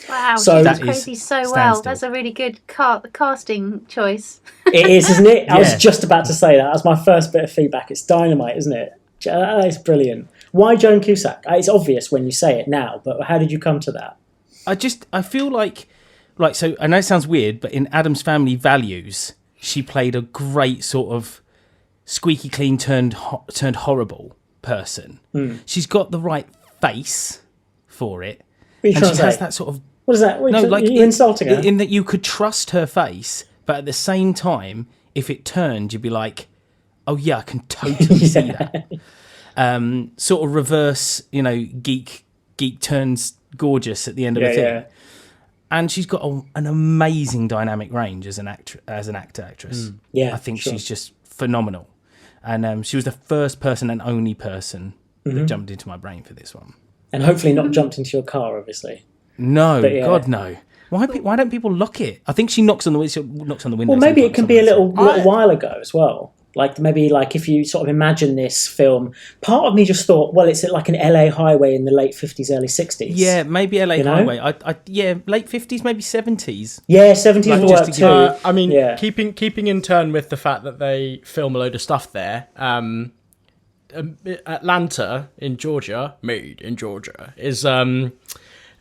Wow, so that's crazy so well. That's a really good casting choice. It is, isn't it? I was just about to say that. That's my first bit of feedback. It's dynamite, isn't it? It's brilliant. Why Joan Cusack? It's obvious when you say it now, but how did you come to that? I feel like, so I know it sounds weird, but in Addams Family Values, she played a great sort of squeaky clean turned horrible person. She's got the right face for it. What are you and trying she to has say? that sort of... What is that? You're insulting her? In that you could trust her face, but at the same time, if it turned, you'd be like, oh yeah, I can totally see that. Sort of reverse, geek turns gorgeous at the end of the thing. Yeah. And she's got an amazing dynamic range as an actress. Yeah, I think she's just phenomenal. And she was the first person and only person that jumped into my brain for this one. And hopefully not jumped into your car, obviously. No, God no. Why don't people lock it? I think she knocks on the window. Well, maybe it can be a little while ago as well. Maybe if you sort of imagine this film, part of me just thought, well, it's like an LA highway in the late 50s, early 60s. Yeah, maybe LA highway. Late 50s, maybe 70s. Yeah, 70s would work too. I mean, keeping in turn with the fact that they film a load of stuff there. Atlanta in Georgia, made in Georgia, is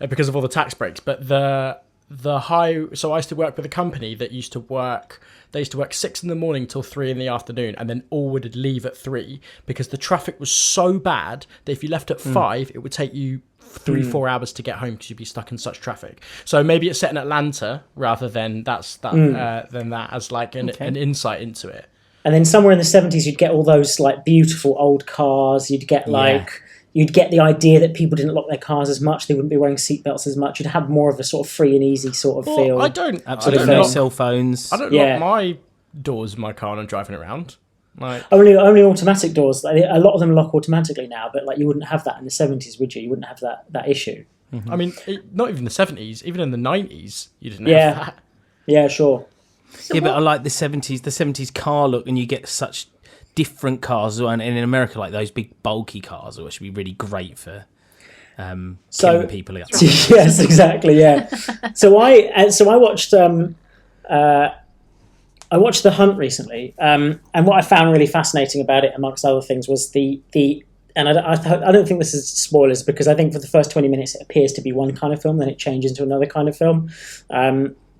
because of all the tax breaks. But so I used to work with a company that used to work. They used to work 6 a.m. till 3 p.m, and then all would leave at 3 because the traffic was so bad that if you left at 5, it would take you 3-4 hours to get home because you'd be stuck in such traffic. So maybe it's set in Atlanta rather than that as like an insight into it. And then somewhere in the 70s, you'd get all those like beautiful old cars. You'd get you'd get the idea that people didn't lock their cars as much. They wouldn't be wearing seatbelts as much. You'd have more of a sort of free and easy sort of feel. Absolutely no cell phones. I don't lock my doors of my car when I'm driving around. Like only automatic doors. A lot of them lock automatically now, but like you wouldn't have that in the 70s, would you? You wouldn't have that issue. I mean, not even the 70s, even in the 90s, you didn't have that. Yeah, sure. So but I like the 70s car look, and you get such different cars as well. And in America, like those big bulky cars, which would be really great for killing people. Yes, exactly. Yeah. So I watched. I watched The Hunt recently, and what I found really fascinating about it, amongst other things, was the and I don't think this is spoilers, because I think for the first 20 minutes it appears to be one kind of film, then it changes into another kind of film,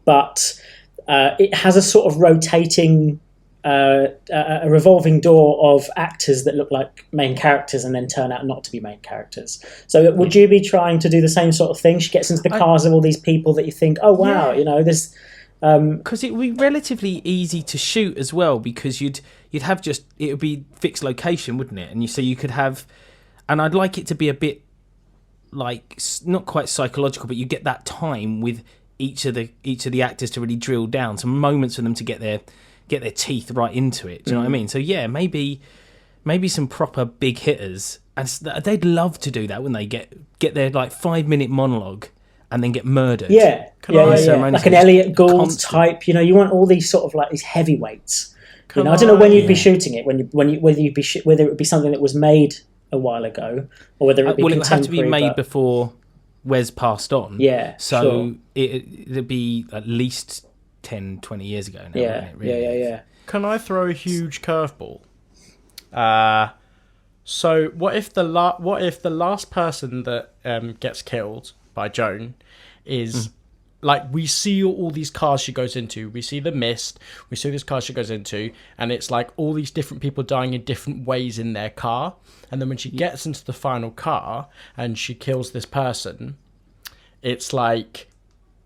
but it has a sort of rotating, a revolving door of actors that look like main characters and then turn out not to be main characters. So would you be trying to do the same sort of thing? She gets into the cars of all these people that you think, oh wow, this. Because it would be relatively easy to shoot as well, because you'd have it would be fixed location, wouldn't it? And so you could have, and I'd like it to be a bit like not quite psychological, but you get that time with each of the actors to really drill down, some moments for them to get their teeth right into it. Do you know what I mean? So yeah, maybe some proper big hitters, and they'd love to do that when they get their like 5-minute monologue and then get murdered. Yeah. Like an Elliot Gould type. You want all these sort of like these heavyweights. I don't know when you'd be shooting it. Whether it would be something that was made a while ago, or whether it would be it would have to be made before Wes passed on. Yeah. So sure. it'd be at least 10, 20 years ago now. Yeah. Really? Yeah. Can I throw a huge curveball? So what if the last person that gets killed by Joan is like, we see all these cars she goes into, we see the mist, we see this car she goes into, and it's like all these different people dying in different ways in their car, and then when she gets into the final car and she kills this person, it's like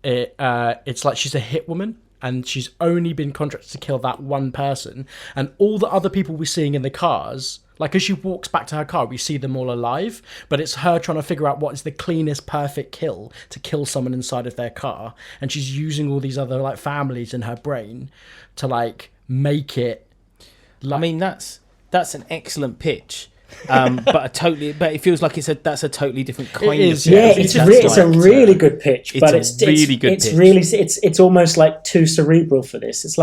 she's a hit woman, and she's only been contracted to kill that one person, and all the other people we're seeing in the cars, like as she walks back to her car, we see them all alive, but it's her trying to figure out what is the cleanest, perfect kill to kill someone inside of their car, and she's using all these other like families in her brain to like make it. I mean, that's an excellent pitch. But it feels like that's a totally different kind of pitch. Yeah, it's a really good pitch, but it's really good. It's almost like too cerebral for this. It's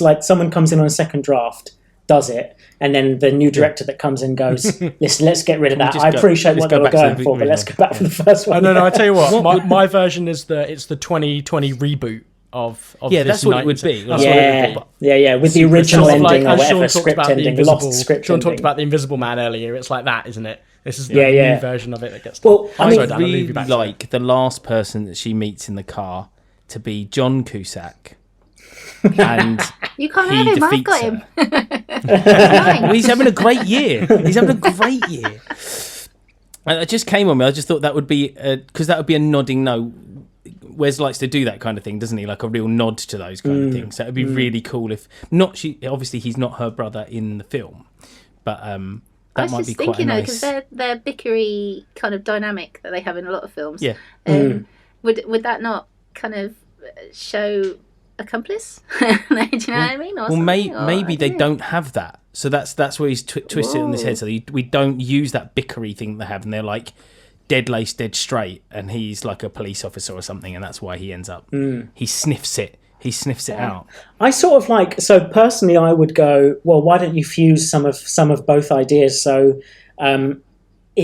like someone comes in on a second draft, does it, and then the new director that comes in goes, let's get rid of that. I appreciate what they were going for, but let's go back for the first one. No, I tell you what, my version is it's the 2020 reboot of yeah, that's what it would be. Yeah, with the original ending or whatever, script ending, lost script Sean ending. talked about the Invisible Man earlier. It's like that, isn't it? This is the new version of it that gets. Well, I really like the last person that she meets in the car to be John Cusack. And you can't have him. I've got him. Well, he's having a great year. And it just came on me. I just thought that would be because that would be a nodding no. Wes likes to do that kind of thing, doesn't he? Like a real nod to those kind of things. So it'd be really cool if not. Obviously, he's not her brother in the film, but that might be quite a nice. Because their bickery kind of dynamic that they have in a lot of films. Yeah. Would that not kind of show accomplice? Do you know what I mean? Well, maybe they don't have that. So that's where he's twisted in his head. So we don't use that bickery thing they have, and they're like dead lace, dead straight, and he's like a police officer or something, and that's why he ends up. He sniffs it out. I sort of so personally, I would go, well, why don't you fuse some of both ideas? So,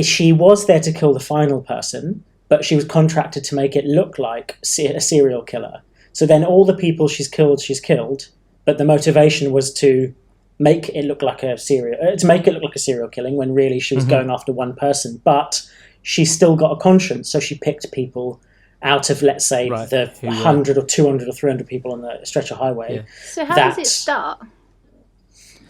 she was there to kill the final person, but she was contracted to make it look like a serial killer. So then all the people she's killed, but the motivation was to make it look like a serial killing when really she was going after one person. But she's still got a conscience, so she picked people out of, let's say, the 100 or 200 or 300 people on the stretch of highway. Yeah. So how does it start?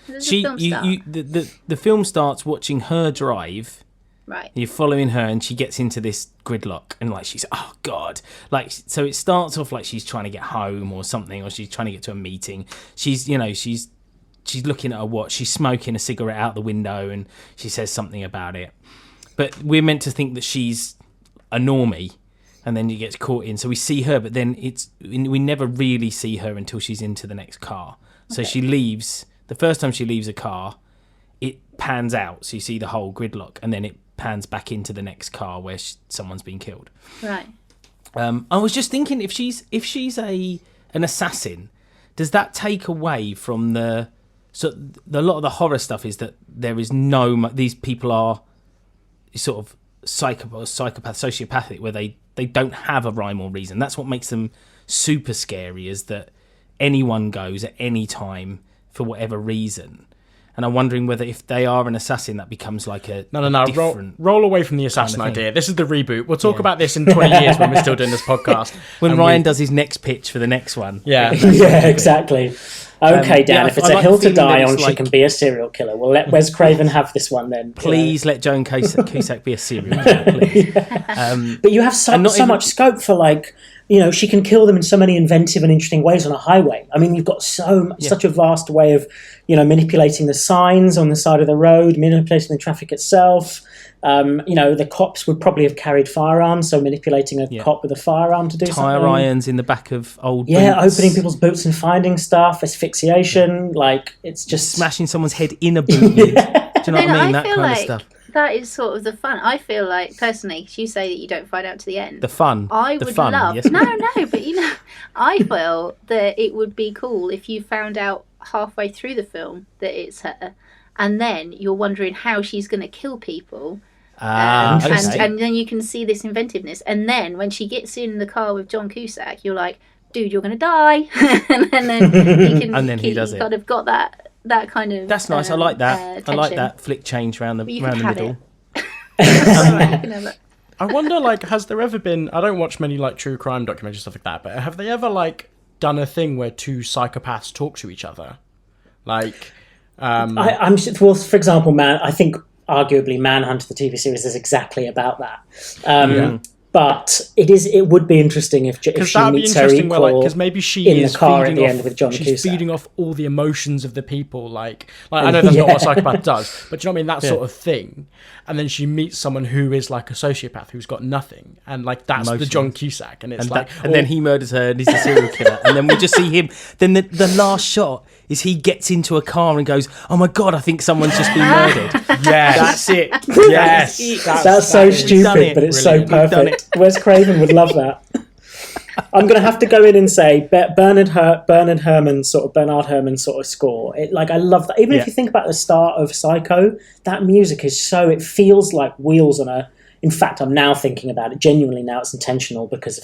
The film starts watching her drive Right. You're following her, and she gets into this gridlock, and like she's, oh god, like so it starts off like she's trying to get home or something, or she's trying to get to a meeting. She's looking at her watch. She's smoking a cigarette out the window, and she says something about it. But we're meant to think that she's a normie, and then she gets caught in. So we see her, but then we never really see her until she's into the next car. So she leaves. The first time she leaves a car, it pans out, so you see the whole gridlock, and then it pans back into the next car where someone's been killed. Right. I was just thinking, if she's an assassin, does that take away from the lot of the horror stuff is that there is these people are sort of psychopath, sociopathic, where they don't have a rhyme or reason. That's what makes them super scary, is that anyone goes at any time for whatever reason. And I'm wondering whether if they are an assassin, that becomes like a different... Roll away from the assassin idea. This is the reboot. We'll talk about this in 20 years when we're still doing this podcast. When Ryan does his next pitch for the next one. Yeah. Yeah, exactly. Okay, Dan, if it's a hill to die on, she can be a serial killer. We'll let Wes Craven have this one then. Please let Joan Cusack be a serial killer, please. But you have so much scope for, like, you know, she can kill them in so many inventive and interesting ways on a highway. I mean, you've got such a vast way of, you know, manipulating the signs on the side of the road, manipulating the traffic itself. You know, the cops would probably have carried firearms, so manipulating a cop with a firearm to do something. Tire irons in the back of old boots. Yeah, opening people's boots and finding stuff, asphyxiation, like, it's just... Smashing someone's head in a boot. Do you know what I mean? That kind of stuff. That is sort of the fun. I feel like, personally, you say that you don't find out to the end. The fun. I would love... Yes. No, but, you know, I feel that it would be cool if you found out halfway through the film that it's her, and then you're wondering how she's going to kill people. And then you can see this inventiveness. And then when she gets in the car with John Cusack, you're like, dude, you're going to die. and then he can... and then he does it. Kind of got that kind of... That's nice. I like that. I like that flick change around the middle. I wonder, like, has there ever been... I don't watch many, like, true crime documentaries, stuff like that, but have they ever, like, done a thing where two psychopaths talk to each other? Like... well, for example, I think arguably Manhunt, the TV series, is exactly about that. But it would be interesting if she meets her equal because maybe she in is the car at the off, end with John she's Cusack. feeding off all the emotions of the people. Like I know that's not what a psychopath does, but do you know what I mean? That sort of thing. And then she meets someone who is like a sociopath who's got nothing, and like that's the John Cusack, and it's then he murders her and he's a serial killer, and then we just see him. Then the last shot is he gets into a car and goes, "Oh my god, I think someone's just been murdered." Yes, that's it. Yes, that's so stupid, but it's so perfect. Wes Craven would love that. I'm going to have to go in and say Bernard Herrmann sort of score. I love that. Even if you think about the start of Psycho, that music is it feels like wheels on a... In fact, I'm now thinking about it. Genuinely now it's intentional because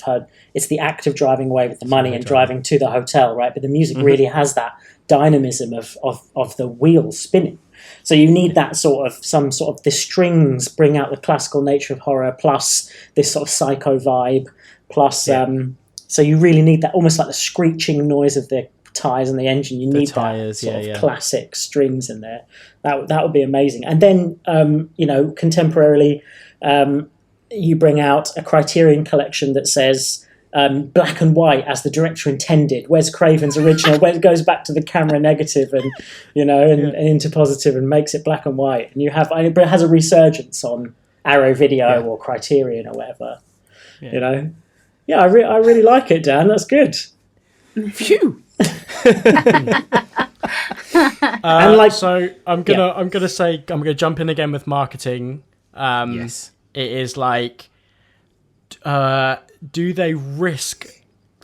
it's the act of driving away with the money and driving to the hotel, right? But the music really has that dynamism of the wheels spinning. So you need that the strings bring out the classical nature of horror, plus this sort of psycho vibe, plus so you really need that, almost like the screeching noise of the tires and the engine. You need that sort of classic strings in there. That would be amazing. And then contemporarily, you bring out a Criterion collection that says black and white as the director intended. Wes Craven's original, where it goes back to the camera negative and into positive and makes it black and white. And it has a resurgence on Arrow Video or Criterion or whatever. You know, I really like it, Dan. That's good. Phew. So I'm gonna jump in again with marketing. Yes. It is like, do they risk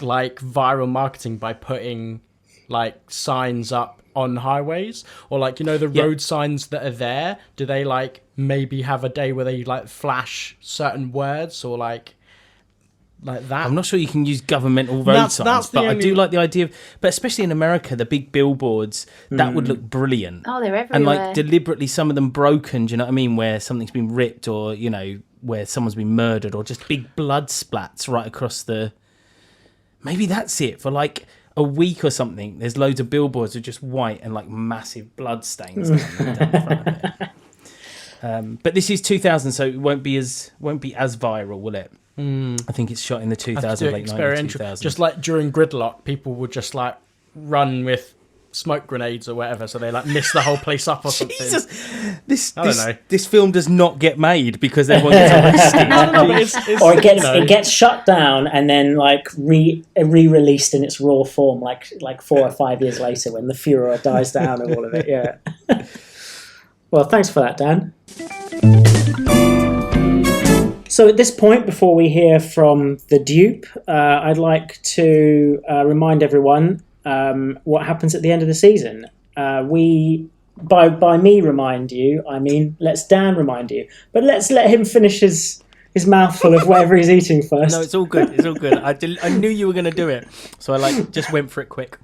like viral marketing by putting like signs up on highways, or like the road signs that are there? Do they like maybe have a day where they like flash certain words or like that? I'm not sure you can use governmental road signs, but I do like the idea of, but especially in America, the big billboards, that would look brilliant. Oh, they're everywhere. And like deliberately, some of them broken, do you know what I mean? Where something's been ripped, or, where someone's been murdered, or just big blood splats right across the... Maybe that's it. For like a week or something, there's loads of billboards that are just white and like massive blood stains down the front of it. But this is 2000, so it won't be as viral, will it? I think it's shot in the 2000, late 2000s. Just like during Gridlock, people would just like run with smoke grenades or whatever, so they like miss the whole place up or something. Jesus, this film does not get made because everyone gets arrested. Or it gets shut down and then like re-released in its raw form, like 4 or 5 years later when the furor dies down and all of it. Yeah. Well, thanks for that, Dan. So at this point, before we hear from the Dupe, I'd like to remind everyone what happens at the end of the season. By me remind you, I mean let's Dan remind you, but let's let him finish his mouthful of whatever he's eating first. No, it's all good. It's all good. I knew you were going to do it, so I just went for it quick.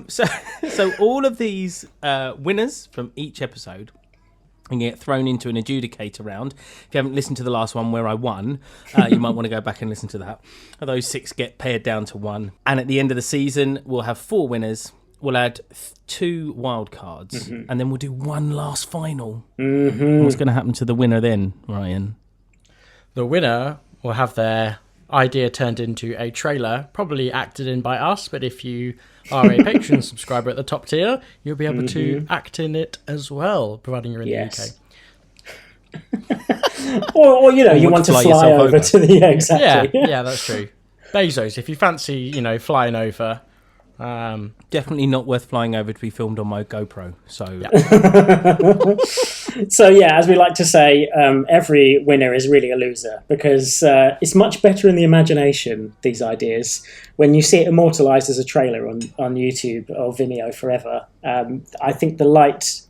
So all of these winners from each episode and get thrown into an adjudicator round. If you haven't listened to the last one where I won, you might want to go back and listen to that. Those 6 get pared down to 1. And at the end of the season, we'll have 4 winners. We'll add 2 wild cards, and then we'll do one last final. What's going to happen to the winner then, Ryan? The winner will have their idea turned into a trailer, probably acted in by us, but if you are a Patreon subscriber at the top tier, you'll be able to act in it as well, providing you're in the UK. or you want to fly over to the... Yeah, exactly. Yeah, that's true. Bezos, if you fancy, flying over... definitely not worth flying over to be filmed on my GoPro. So, So as we like to say, every winner is really a loser because it's much better in the imagination. These ideas, when you see it immortalized as a trailer on YouTube or Vimeo forever, I think the light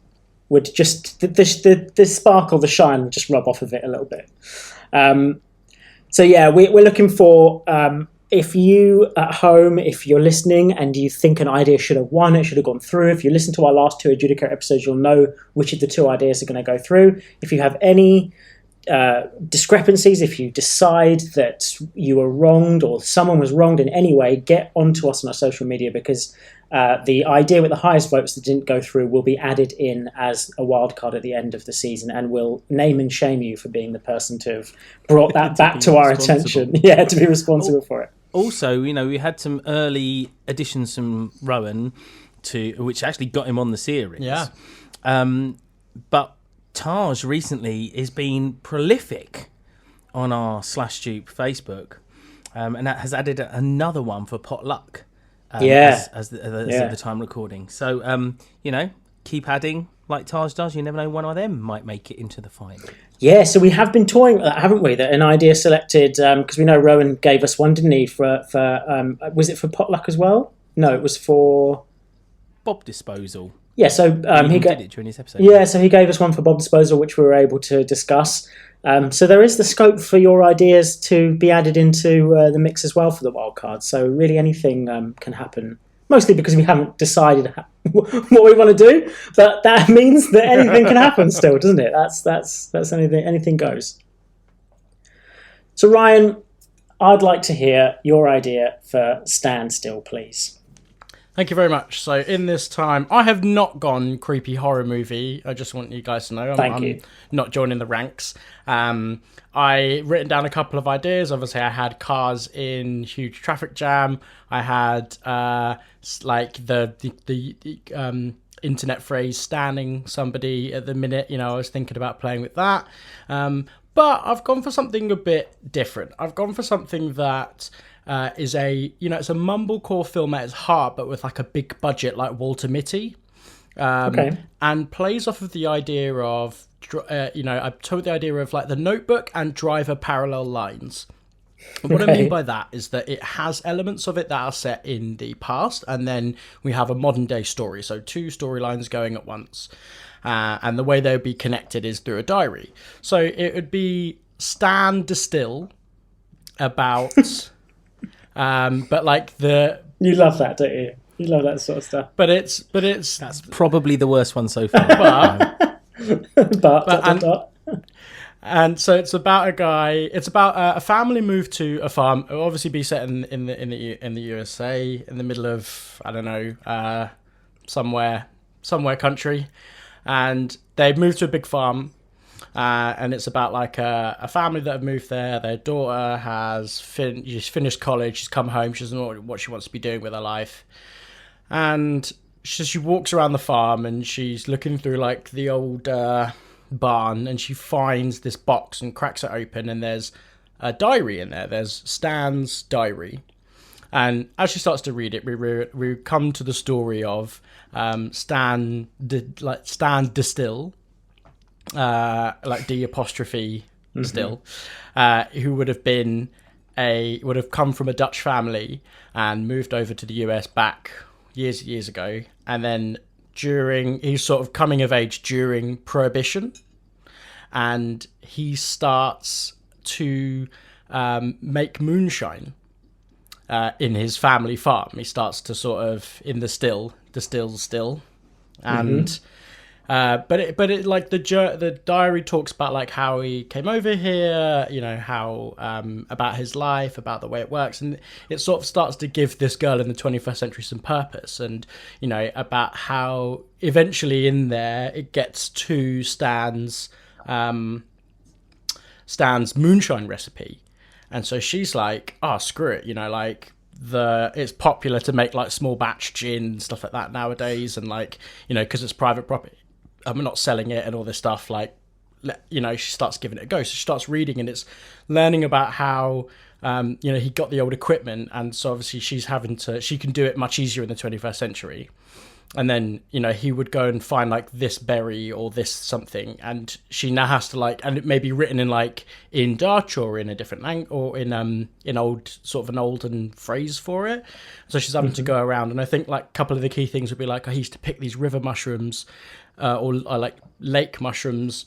would just the sparkle, the shine would just rub off of it a little bit. We're looking for. If you at home, if you're listening and you think an idea should have won, it should have gone through. If you listen to our last 2 Adjudicator episodes, you'll know which of the 2 ideas are going to go through. If you have any discrepancies, if you decide that you were wronged or someone was wronged in any way, get onto us on our social media because the idea with the highest votes that didn't go through will be added in as a wild card at the end of the season, and we'll name and shame you for being the person to have brought that back to our attention. Yeah, to be responsible for it. Also, we had some early additions from Rowan, which actually got him on the series. Yeah. But Taj recently has been prolific on our /Dupe Facebook, and that has added another one for potluck. As the time recording. So, keep adding like Taj does. You never know, one of them might make it into the final. Yeah, so we have been toying with that, haven't we? That an idea selected, because we know Rowan gave us one, didn't he? For was it for potluck as well? No, it was for... Bob disposal. Yeah, so he did it during his episode. Yeah, so he gave us one for Bob disposal, which we were able to discuss. So there is the scope for your ideas to be added into the mix as well for the wild card. So really anything can happen. Mostly because we haven't decided what we want to do, but that means that anything can happen still, doesn't it? That's anything goes. So Ryan, I'd like to hear your idea for Standstill, please. Thank you very much. So in this time, I have not gone creepy horror movie. I just want you guys to know I'm not joining the ranks. I written down a couple of ideas. Obviously, I had cars in huge traffic jam. I had the internet phrase "standing somebody" at the minute. I was thinking about playing with that. But I've gone for something a bit different. I've gone for something that is it's a mumblecore film at its heart, but with like a big budget like Walter Mitty. And plays off of the idea of, I told the idea of like The Notebook and Driver parallel lines. And what I mean by that is that it has elements of it that are set in the past, and then we have a modern day story. So 2 storylines going at once. And the way they would be connected is through a diary. So it would be STANDSTILL about, but like the... You love that, don't you? You love that sort of stuff. But it's that's probably the worst one so far. And so it's about a guy. It's about a family moved to a farm. It'll obviously be set in the USA, in the middle of somewhere country, and they moved to a big farm. And it's about like a family that have moved there. Their daughter has she's finished college. She's come home. She doesn't know what she wants to be doing with her life. And she walks around the farm and she's looking through like the old barn, and she finds this box and cracks it open, and there's a diary in there. There's Stan's diary. And as she starts to read it, we come to the story of STANDSTILL, like D apostrophe still, who would have come from a Dutch family and moved over to the US back years ago, and then he's sort of coming of age during Prohibition, and he starts to make moonshine in his family farm. He starts to sort of in the still, and but it like the diary talks about like how he came over here, you know, how about his life, about the way it works, and it sort of starts to give this girl in the 21st century some purpose, and you know, about how eventually in there it gets to Stan's moonshine recipe. And so she's like, oh, screw it, you know, like it's popular to make like small batch gin and stuff like that nowadays, and like, you know, because it's private property, I'm not selling it and all this stuff, like, you know, she starts giving it a go. So she starts reading, and it's learning about how you know, he got the old equipment, and so obviously she can do it much easier in the 21st century. And then, you know, he would go and find like this berry or this something, and she now has to like, and it may be written in Dutch or in a different language, or in old, sort of an olden phrase for it. So she's having to go around, and I think like a couple of the key things would be like, he used to pick these river mushrooms or like lake mushrooms,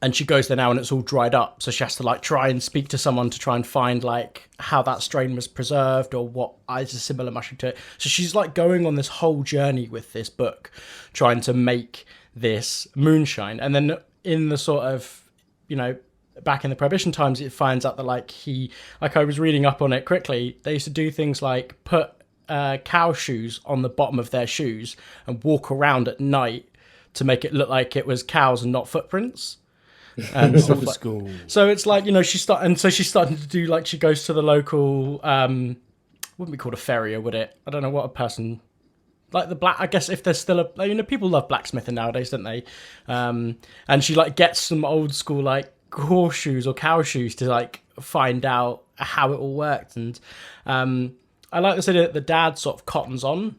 and she goes there now and it's all dried up, so she has to like try and speak to someone to try and find like how that strain was preserved or what is a similar mushroom to it. So she's like going on this whole journey with this book, trying to make this moonshine. And then in the sort of, you know, back in the Prohibition times, it finds out that like I was reading up on it quickly, they used to do things like put cow shoes on the bottom of their shoes and walk around at night to make it look like it was cows and not footprints. And stuff like. School. So it's like, you know, she's starting to do like, she goes to the local wouldn't be called a farrier, would it? I don't know what a person like the black, I guess if there's still a, you know, people love blacksmithing nowadays, don't they? And she like gets some old school like horseshoes or cow shoes to like find out how it all worked. And I like this idea that the dad sort of cottons on.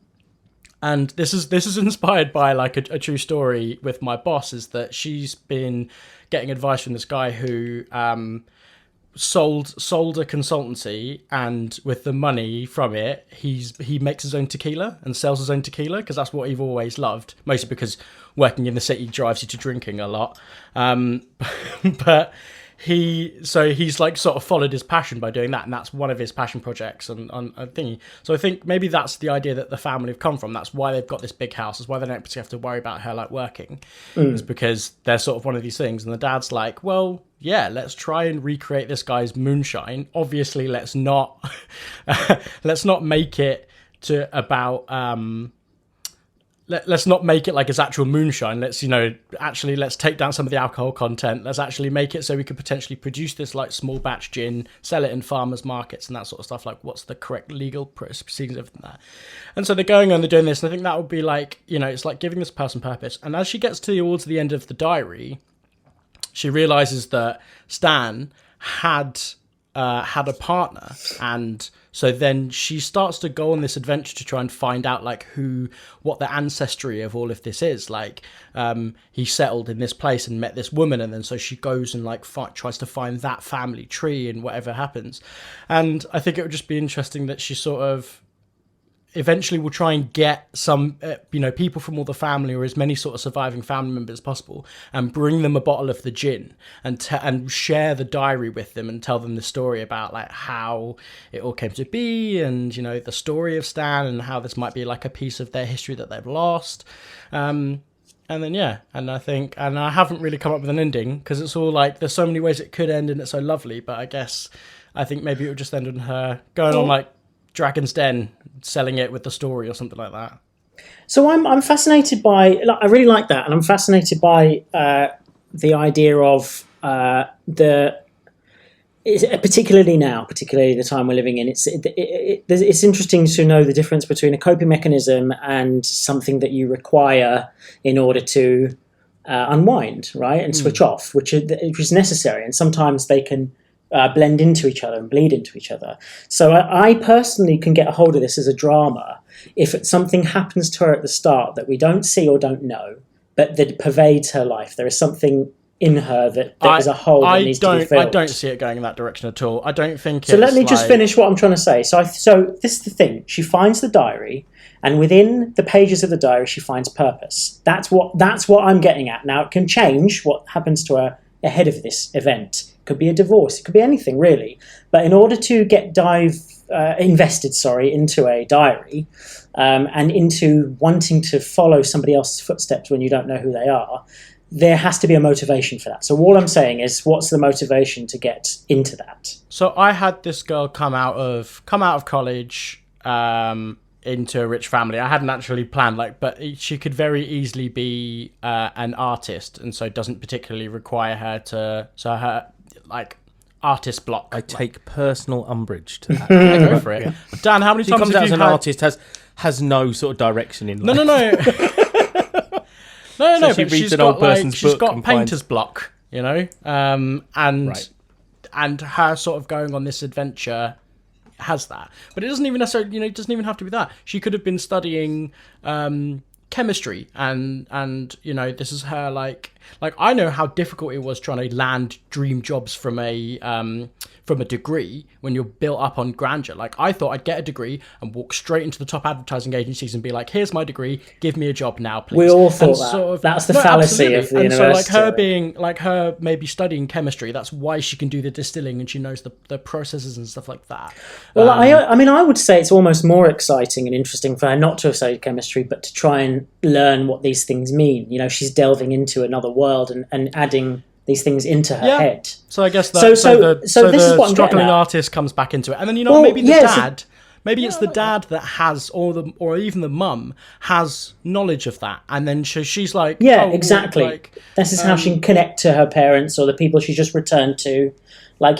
And this is inspired by like a true story with my boss, is that she's been getting advice from this guy who sold a consultancy, and with the money from it, he makes his own tequila and sells his own tequila, because that's what he's always loved, mostly because working in the city drives you to drinking a lot. But he's like sort of followed his passion by doing that, and that's one of his passion projects on a thingy. So I think maybe that's the idea that the family have come from. That's why they've got this big house. That's why they don't particularly have to worry about her like working. It's because they're sort of one of these things. And the dad's like, well, yeah, let's try and recreate this guy's moonshine. Obviously, let's not make it to about let's not make it like it's actual moonshine. Let's, you know, actually let's take down some of the alcohol content. Let's actually make it so we could potentially produce this like small batch gin, sell it in farmers markets and that sort of stuff. Like, what's the correct legal proceedings, everything like that. And so they're going on, they're doing this, and I think that would be like, you know, it's like giving this person purpose. And as she gets towards the end of the diary, she realizes that Stan had a partner, and so then she starts to go on this adventure to try and find out like what the ancestry of all of this is. Like, he settled in this place and met this woman, and then so she goes and like tries to find that family tree and whatever happens. And I think it would just be interesting that she sort of eventually will try and get some, you know, people from all the family, or as many sort of surviving family members as possible, and bring them a bottle of the gin and share the diary with them and tell them the story about like how it all came to be, and, you know, the story of Stan, and how this might be like a piece of their history that they've lost. And then, yeah, and I haven't really come up with an ending, because it's all like, there's so many ways it could end and it's so lovely, but I think maybe it would just end on her going on like Dragon's Den, selling it with the story or something like that. So I'm fascinated by, I really like that, and I'm fascinated by the idea of particularly the time we're living in, it's interesting to know the difference between a coping mechanism and something that you require in order to unwind, right, and switch off, which is necessary, and sometimes they can blend into each other and bleed into each other. So I personally can get a hold of this as a drama if something happens to her at the start that we don't see or don't know, but that pervades her life. There is something in her that is a hole that needs to be filled. I don't see it going in that direction at all. I don't think so. Let me just finish what I'm trying to say. So this is the thing. She finds the diary, and within the pages of the diary, she finds purpose. That's what I'm getting at. Now, it can change what happens to her ahead of this event. It could be a divorce. It could be anything, really. But in order to get invested into a diary and into wanting to follow somebody else's footsteps when you don't know who they are, there has to be a motivation for that. So all I'm saying is, what's the motivation to get into that? So I had this girl come out of college into a rich family. I hadn't actually planned, but she could very easily be an artist, and so it doesn't particularly require her to. So her artist block. I take personal umbrage to that. Go for it, Dan. How many times comes have out as you an artist has no sort of direction in life? No, she but reads an old person's she's book got and painter's block, and Right. and her sort of going on this adventure has that. But it doesn't even necessarily, it doesn't even have to be that. She could have been studying chemistry, and this is her like I know how difficult it was trying to land dream jobs from a degree when you're built up on grandeur. Like, I thought I'd get a degree and walk straight into the top advertising agencies and be like, here's my degree, give me a job now, please. We all thought that. That's the fallacy of the university. And so her maybe studying chemistry, that's why she can do the distilling and she knows the processes and stuff like that. Well, I would say it's almost more exciting and interesting for her not to have studied chemistry, but to try and learn what these things mean. She's delving into another world and adding these things into her head. So I guess this is what I'm struggling artist comes back into it, and then maybe the dad. Maybe it's the like dad that has, or even the mum has knowledge of that, and then she's like, exactly. This is how she can connect to her parents or the people she just returned to.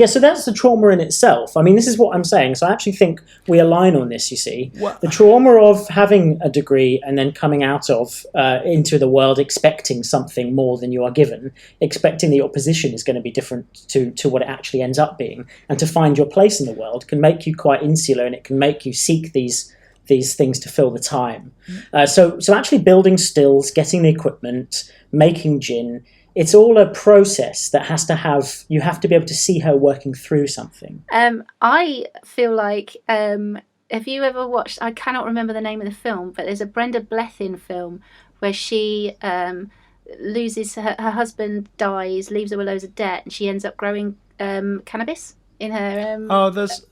So that's the trauma in itself. I mean, this is what I'm saying. So I actually think we align on this, you see. The trauma of having a degree and then coming out of into the world expecting something more than you are given, expecting that your position is going to be different to what it actually ends up being, and to find your place in the world can make you quite insular, and it can make you seek these things to fill the time. So actually building stills, getting the equipment, making gin, it's all a process that you have to be able to see her working through something. I feel like, have you ever watched, I cannot remember the name of the film, but there's a Brenda Blethyn film where she loses, her husband dies, leaves her with loads of debt, and she ends up growing cannabis in her...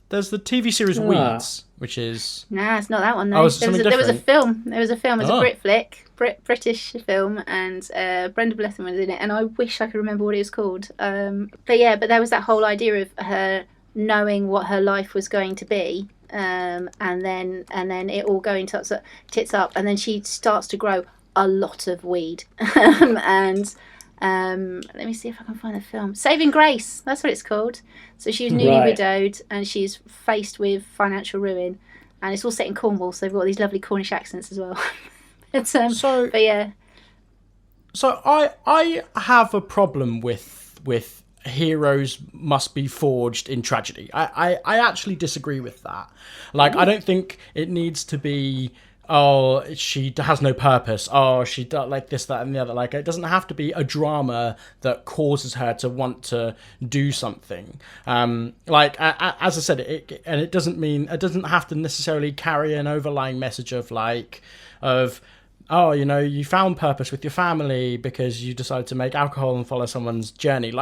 There's the TV series Weeds, which is... Nah, it's not that one, though. There was a film. It was a Brit flick. British film, and Brenda Blethyn was in it, and I wish I could remember what it was called. But there was that whole idea of her knowing what her life was going to be, and then it all going tits up, and then she starts to grow a lot of weed. And let me see if I can find the film. Saving Grace, that's what it's called. So she's newly widowed, and she's faced with financial ruin, and it's all set in Cornwall, so they've got these lovely Cornish accents as well. So I have a problem with heroes must be forged in tragedy. I actually disagree with that. I don't think it needs to be, she has no purpose, she does like this, that, and the other. It doesn't have to be a drama that causes her to want to do something. As I said, it doesn't have to necessarily carry an overlying message of you found purpose with your family because you decided to make alcohol and follow someone's journey.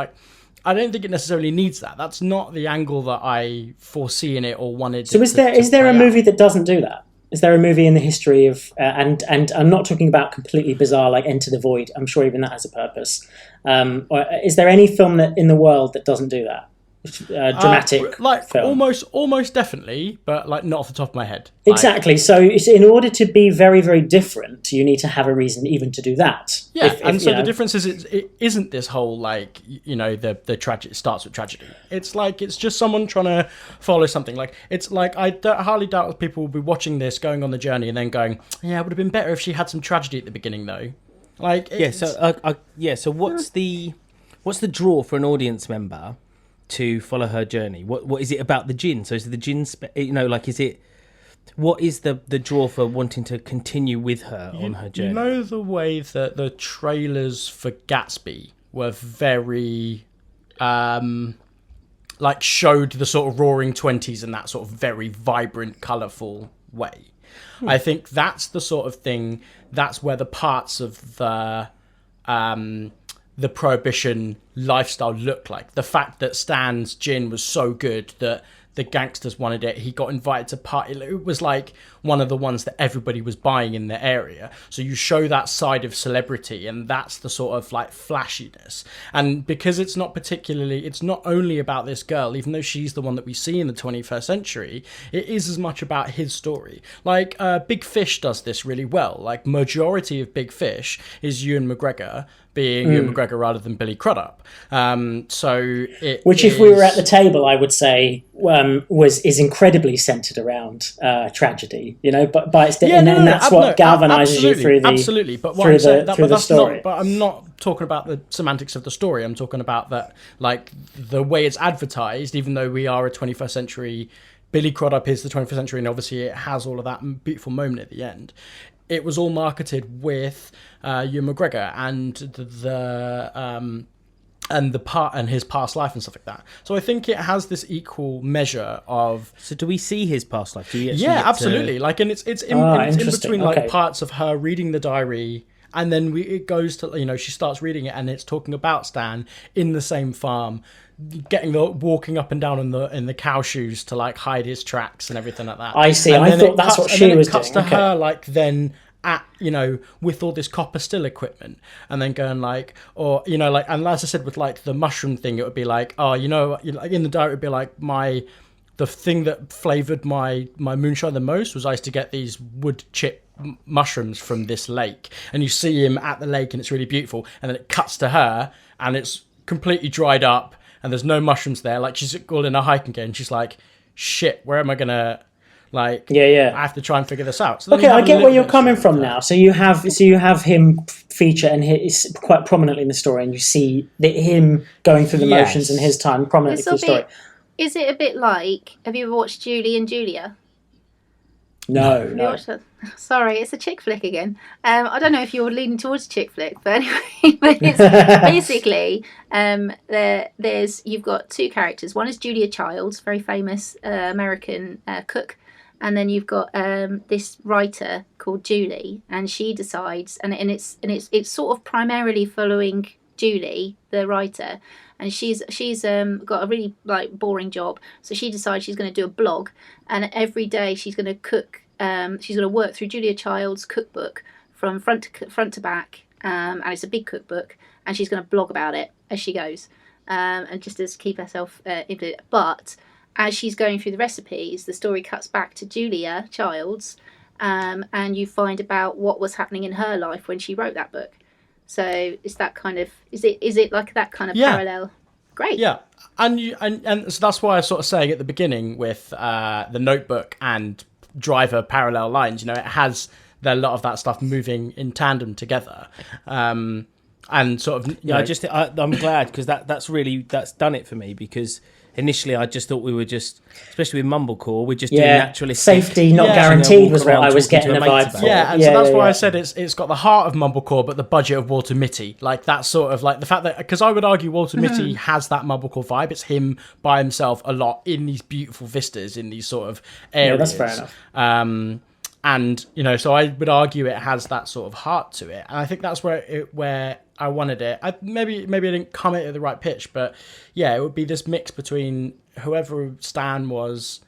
I don't think it necessarily needs that. That's not the angle that I foresee in it or wanted. So is there a movie that doesn't do that? Is there a movie in the history of, and I'm not talking about completely bizarre like Enter the Void, I'm sure even that has a purpose. Or is there any film that in the world that doesn't do that? dramatic like film. almost definitely, but like not off the top of my head. Exactly. So in order to be very, very different, you need to have a reason even to do that. Yeah, the difference is it isn't this whole like, you know, the tragic starts with tragedy. It's like it's just someone trying to follow something. Like it's like I hardly doubt people will be watching this, going on the journey, and then going, yeah, it would have been better if she had some tragedy at the beginning, though. Like So what's the draw for an audience member to follow her journey? What is it about the djinn? So is the djinn, what is the draw for wanting to continue with her on her journey? You know the way that the trailers for Gatsby were very, like showed the sort of roaring 20s in that sort of very vibrant, colourful way. I think that's the sort of thing, that's where the parts of the Prohibition lifestyle look like. The fact that Stan's gin was so good that the gangsters wanted it. He got invited to party. It was like one of the ones that everybody was buying in the area. So you show that side of celebrity, and that's the sort of like flashiness. And because it's not only about this girl, even though she's the one that we see in the 21st century, it is as much about his story. Like Big Fish does this really well. Like majority of Big Fish is Ewan McGregor being Ewan McGregor rather than Billy Crudup. Which if we were at the table, I would say is incredibly centered around tragedy, you know, but that's what galvanizes you through the story. But I'm not talking about the semantics of the story. I'm talking about that, like the way it's advertised. Even though we are a 21st century, Billy Crudup is the 21st century, and obviously it has all of that beautiful moment at the end. It was all marketed with Ewan McGregor and his past life and stuff like that. So I think it has this equal measure of. So do we see his past life? Absolutely. Like, and it's in between like parts of her reading the diary, and then it goes to, you know, she starts reading it, and it's talking about Stan in the same farm, walking up and down in the cow shoes to like hide his tracks and everything like that. I see. I thought that's what she was doing. It cuts to her like then at, you know, with all this copper still equipment, and then going like, or, you know, like, and as I said with like the mushroom thing, it would be like, oh, you know, like in the diary, it would be like the thing that flavored my moonshine the most was I used to get these wood chip mushrooms from this lake, and you see him at the lake and it's really beautiful, and then it cuts to her and it's completely dried up and there's no mushrooms there. Like, she's going in a hiking again, she's like, shit, where am I gonna, like, I have to try and figure this out. So okay, I get where you're coming from now. So you have him feature and he's quite prominently in the story, and you see him going through the motions in his time prominently through the story. Is it a bit like, have you ever watched Julie and Julia? No. Sorry, it's a chick flick again. I don't know if you're leaning towards a chick flick, but anyway, but it's basically you've got two characters. One is Julia Childs, very famous American cook, and then you've got this writer called Julie, and she decides, and it's sort of primarily following Julie, the writer. And she's got a really like boring job, so she decides she's going to do a blog, and every day she's going to cook. She's going to work through Julia Child's cookbook from front to back, and it's a big cookbook, and she's going to blog about it as she goes, and just to keep herself into it. But as she's going through the recipes, the story cuts back to Julia Child's, and you find about what was happening in her life when she wrote that book. So it's that kind of, is it like that kind of parallel? Great. Yeah, and so that's why I was sort of saying at the beginning with the Notebook and Driver parallel lines. You know, it has a lot of that stuff moving in tandem together, and sort of. I'm glad, because that's done it for me, because initially I just thought we were just, especially with Mumblecore, we're just doing naturalistic. Safety not guaranteed was what I was getting a vibe for. Yeah, and so that's why I said it's got the heart of Mumblecore but the budget of Walter Mitty. Like, that's sort of like the fact that, because I would argue Walter Mitty has that Mumblecore vibe. It's him by himself a lot in these beautiful vistas, in these sort of areas. Yeah, that's fair enough. And, you know, so I would argue it has that sort of heart to it. And I think that's where I wanted it. Maybe I didn't come at it at the right pitch, but yeah, it would be this mix between whoever Stan was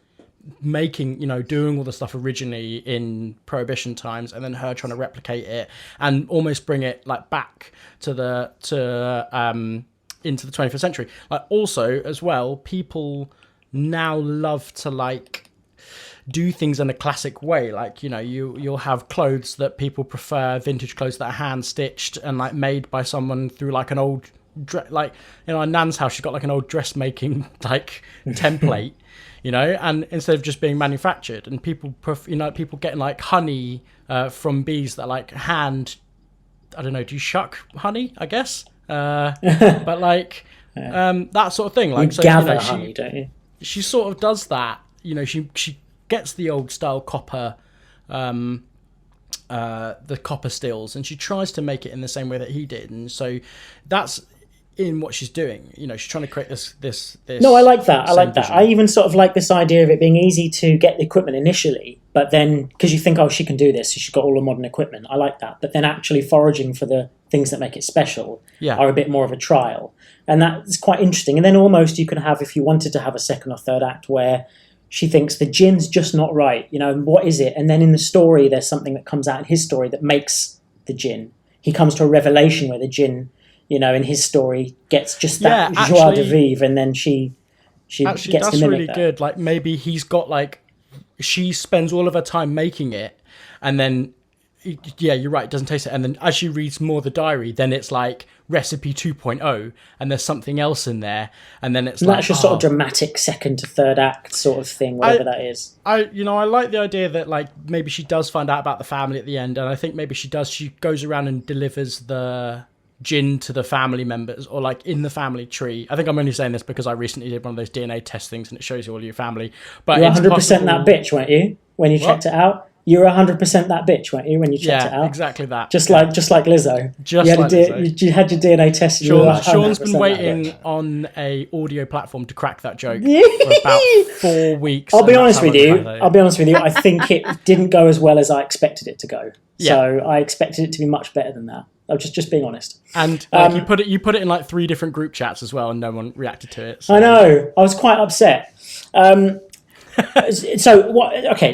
making, you know, doing all the stuff originally in Prohibition times, and then her trying to replicate it and almost bring it like back to into the 21st century. Like, also, as well, people now love to, like, do things in a classic way. Like, you know, you'll have clothes that people prefer, vintage clothes that are hand stitched and, like, made by someone through, like, an old, like, you know, in Nan's house, she's got, like, an old dressmaking, like, template, you know, and instead of just being manufactured, and people people getting, like, honey from bees that, like, hand, I don't know, do you shuck honey, I guess? But, like, that sort of thing. Like, you gather honey, don't you? She sort of does that, you know, she gets the old style copper, the copper stills, and she tries to make it in the same way that he did, and so that's in what she's doing. You know, she's trying to create this. No, I like that. I even sort of like this idea of it being easy to get the equipment initially, but then because you think, oh, she can do this, so she's got all the modern equipment. I like that, but then actually foraging for the things that make it special are a bit more of a trial, and that's quite interesting. And then almost you can have, if you wanted to have a second or third act, where she thinks the gin's just not right, you know, what is it? And then in the story, there's something that comes out in his story that makes the gin. He comes to a revelation where the gin, you know, in his story gets just that joie de vivre, and then she gets to mimic really that. Good. Like, maybe he's got, like, she spends all of her time making it, and then, yeah, you're right, it doesn't taste it. And then as she reads more the diary, then it's like recipe 2.0, and there's something else in there, and then it's that's your sort of dramatic second to third act sort of thing, whatever that is. I like the idea that, like, maybe she does find out about the family at the end, and I think maybe she goes around and delivers the gin to the family members, or, like, in the family tree. I think I'm only saying this because I recently did one of those DNA test things, and it shows you all your family. But you're 100% that bitch, weren't you, when you checked it out? You were 100% that bitch, weren't you, when you checked it out? Yeah, exactly that. Just like Lizzo. You had your DNA test. Sean's been waiting on a audio platform to crack that joke for about 4 weeks. I'll be honest with you. I think it didn't go as well as I expected it to go. Yeah. So I expected it to be much better than that. I'm just being honest. And like, you put it in, like, 3 different group chats as well, and no one reacted to it. So. I know. I was quite upset.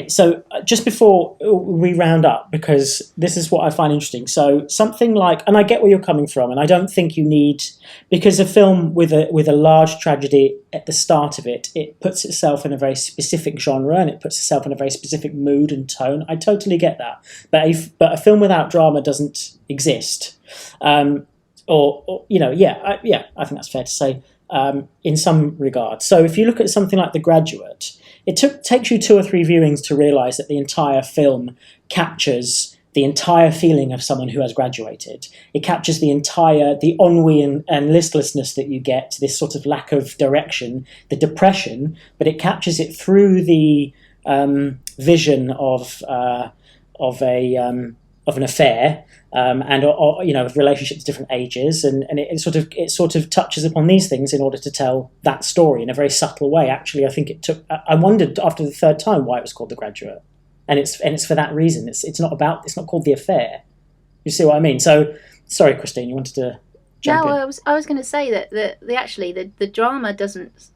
So just before we round up, because this is what I find interesting. So something like, and I get where you're coming from, and I don't think you need, because a film with a large tragedy at the start of it, it puts itself in a very specific genre, and it puts itself in a very specific mood and tone. I totally get that. But a film without drama doesn't exist. I think that's fair to say, in some regard. So if you look at something like The Graduate, it takes you 2 or 3 viewings to realise that the entire film captures the entire feeling of someone who has graduated. It captures the ennui and listlessness that you get, this sort of lack of direction, the depression, but it captures it through the vision of an affair, and of relationships at different ages, and it sort of touches upon these things in order to tell that story in a very subtle way. Actually, I think I wondered after the 3rd time why it was called The Graduate, and it's for that reason. It's not called The Affair. You see what I mean? So sorry, Christine, you wanted to jump in. I was going to say that the drama doesn't.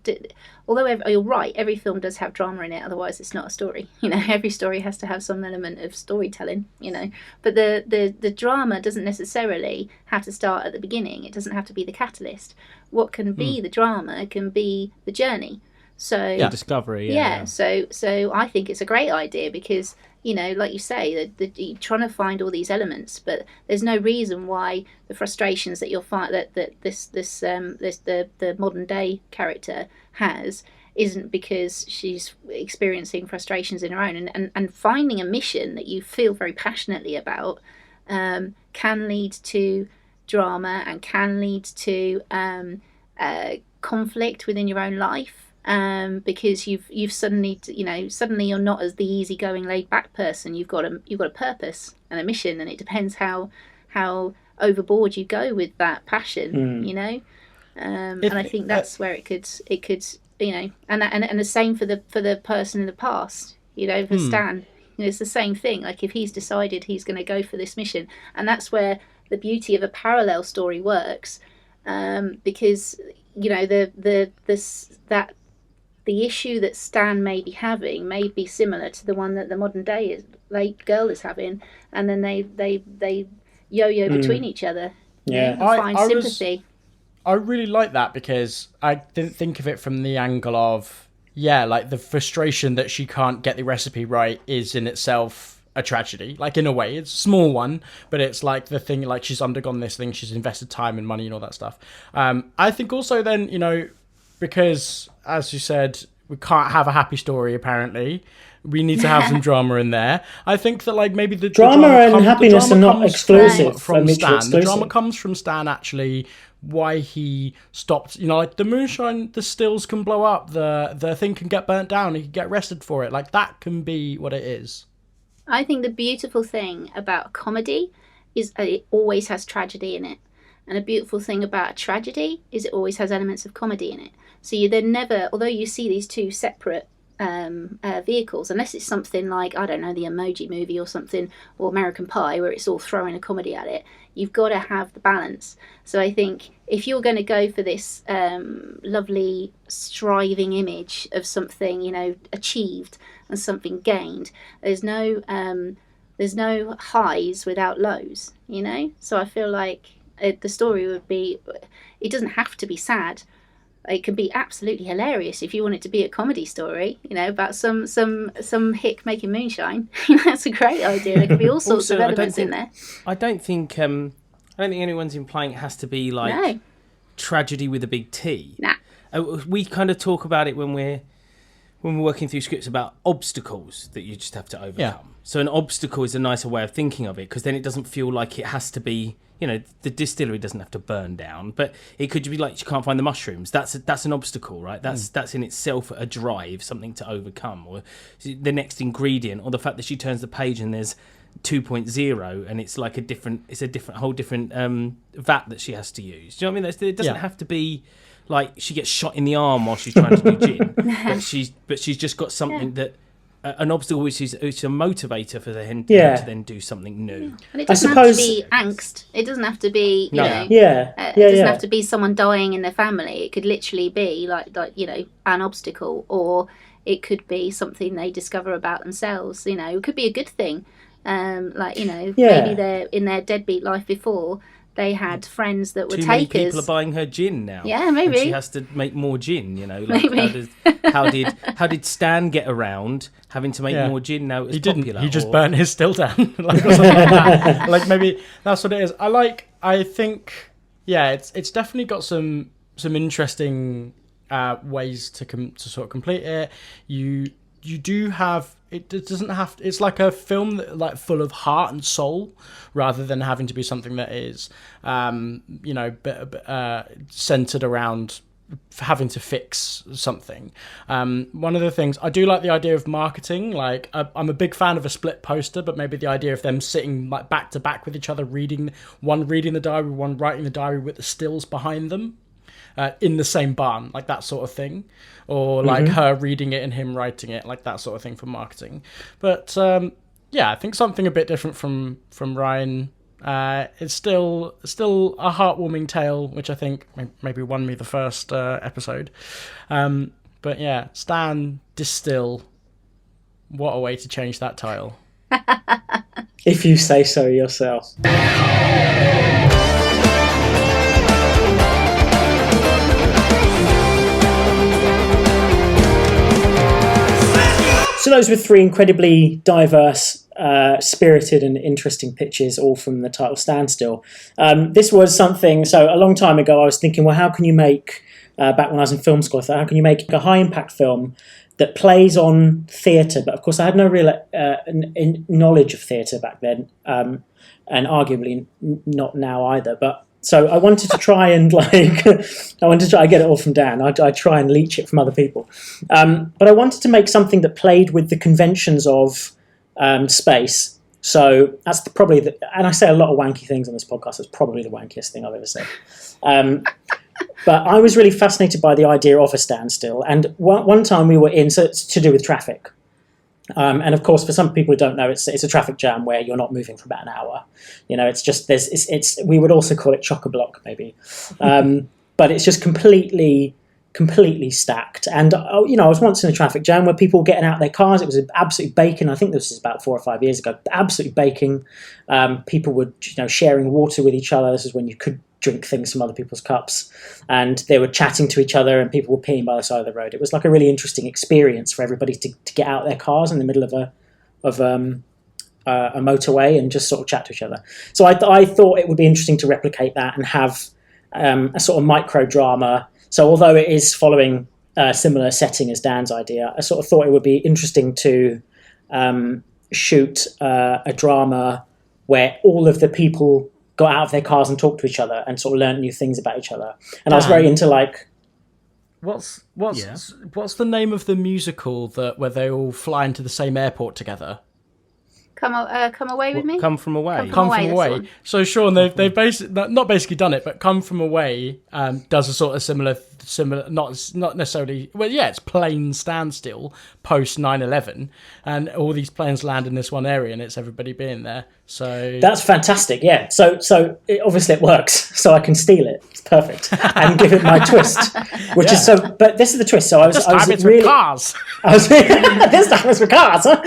Although you're right, every film does have drama in it. Otherwise, it's not a story. You know, every story has to have some element of storytelling. You know, but the drama doesn't necessarily have to start at the beginning. It doesn't have to be the catalyst. What can be the drama can be the journey. So discovery. Yeah. So I think it's a great idea because, you know, like you say, you're trying to find all these elements, but there's no reason why the frustrations that you'll find that the modern day character has isn't because she's experiencing frustrations in her own, and finding a mission that you feel very passionately about can lead to drama and can lead to conflict within your own life. Because you've suddenly you're not as the easygoing, laid back person. You've got a purpose and a mission, and it depends how overboard you go with that passion. You know, and I think that's where it could you know, and the same for the person in the past. You know, for Stan, you know, it's the same thing. Like if he's decided he's going to go for this mission, and that's where the beauty of a parallel story works, because you know the issue that Stan may be having may be similar to the one that the modern day girl is having, and then they yo-yo between each other. Yeah, find sympathy. I really like that because I didn't think of it from the angle of, like the frustration that she can't get the recipe right is in itself a tragedy. Like, in a way, it's a small one, but it's like the thing, like she's undergone this thing, she's invested time and money and all that stuff. I think also then, because as you said, we can't have a happy story apparently. We need to have some drama in there. I think that like maybe the drama and happiness are not exclusive from Stan. Exclusive. The drama comes from Stan actually. Why he stopped, like the moonshine, the stills can blow up, the thing can get burnt down, he can get arrested for it. Like that can be what it is. I think the beautiful thing about comedy is it always has tragedy in it. And a beautiful thing about a tragedy is it always has elements of comedy in it. So you then never, although you see these two separate vehicles, unless it's something like, I don't know, the Emoji Movie or something, or American Pie, where it's all throwing a comedy at it, you've got to have the balance. So I think if you're going to go for this lovely striving image of something, achieved and something gained, there's no highs without lows, So I feel like the story would be, it doesn't have to be sad. It can be absolutely hilarious if you want it to be a comedy story, about some hick making moonshine. That's a great idea. There could be all sorts of elements in there. I don't think anyone's implying it has to be like tragedy with a big T. Nah. We kind of talk about it when we're working through scripts about obstacles that you just have to overcome. Yeah. So an obstacle is a nicer way of thinking of it because then it doesn't feel like it has to be. The distillery doesn't have to burn down, but it could be like she can't find the mushrooms. That's an obstacle, right? That's in itself a drive, something to overcome, or the next ingredient, or the fact that she turns the page and there's 2.0 and it's like a whole different vat that she has to use. Do you know what I mean? It doesn't have to be like she gets shot in the arm while she's trying to do gin, but she's just got something that. An obstacle which is a motivator for them to then do something new. And it doesn't have to be angst. It doesn't have to be, it doesn't have to be someone dying in their family. It could literally be like an obstacle, or it could be something they discover about themselves. It could be a good thing. Maybe they're in their deadbeat life before. They had friends that were Too takers. Many people are buying her gin now. Yeah, maybe. And she has to make more gin. Maybe. How did Stan get around having to make more gin now? It was popular. He just burnt his still down, or something like that. Like maybe that's what it is. I think, it's definitely got some interesting ways to sort of complete it. You do have it doesn't have to, it's like a film that like full of heart and soul rather than having to be something that is centered around having to fix something. One of the things I do like the idea of marketing, like I'm a big fan of a split poster, but maybe the idea of them sitting like back to back with each other, one reading the diary, one writing the diary with the stills behind them. In the same barn, like that sort of thing, or like her reading it and him writing it, like that sort of thing for marketing. But I think something a bit different from Ryan. It's still a heartwarming tale, which I think maybe won me the first episode. But yeah, STANDSTILL. What a way to change that title. If you say so yourself. So those were three incredibly diverse, spirited and interesting pitches, all from the title Standstill. This was something, so a long time ago I was thinking, well, how can you make, back when I was in film school, I thought, how can you make a high-impact film that plays on theatre? But of course I had no real knowledge of theatre back then, and arguably not now either. But so I wanted to try and get it all from Dan. I try and leech it from other people. But I wanted to make something that played with the conventions of space. So that's and I say a lot of wanky things on this podcast. It's probably the wankiest thing I've ever said. But I was really fascinated by the idea of a standstill. And one time we were so it's to do with traffic. And of course, for some people who don't know, it's a traffic jam where you're not moving for about an hour. It's just we would also call it chock-a-block maybe, but it's just completely completely stacked. And I was once in a traffic jam where people were getting out their cars. It was absolutely baking. I think this was about 4 or 5 years ago. Absolutely baking. People were sharing water with each other. This is when you could drink things from other people's cups, and they were chatting to each other, and people were peeing by the side of the road. It was like a really interesting experience for everybody to get out their cars in the middle of a motorway and just sort of chat to each other. So I thought it would be interesting to replicate that and have a sort of micro drama. So although it is following a similar setting as Dan's idea, I sort of thought it would be interesting to shoot a drama where all of the people got out of their cars and talked to each other and sort of learned new things about each other. And I was very into like... What's the name of the musical where they all fly into the same airport together? Come Away with Me? Come From Away. Come From Away. So Sean, they've not basically done it, but Come From Away does a sort of similar, not necessarily. Well, yeah, it's plane standstill post 9/11, and all these planes land in this one area, and it's everybody being there. So that's fantastic. Yeah. So obviously it works. So I can steal it. It's perfect, and give it my twist, which is so. But this is the twist. So I was it's really with cars. This time it's with cars. Huh?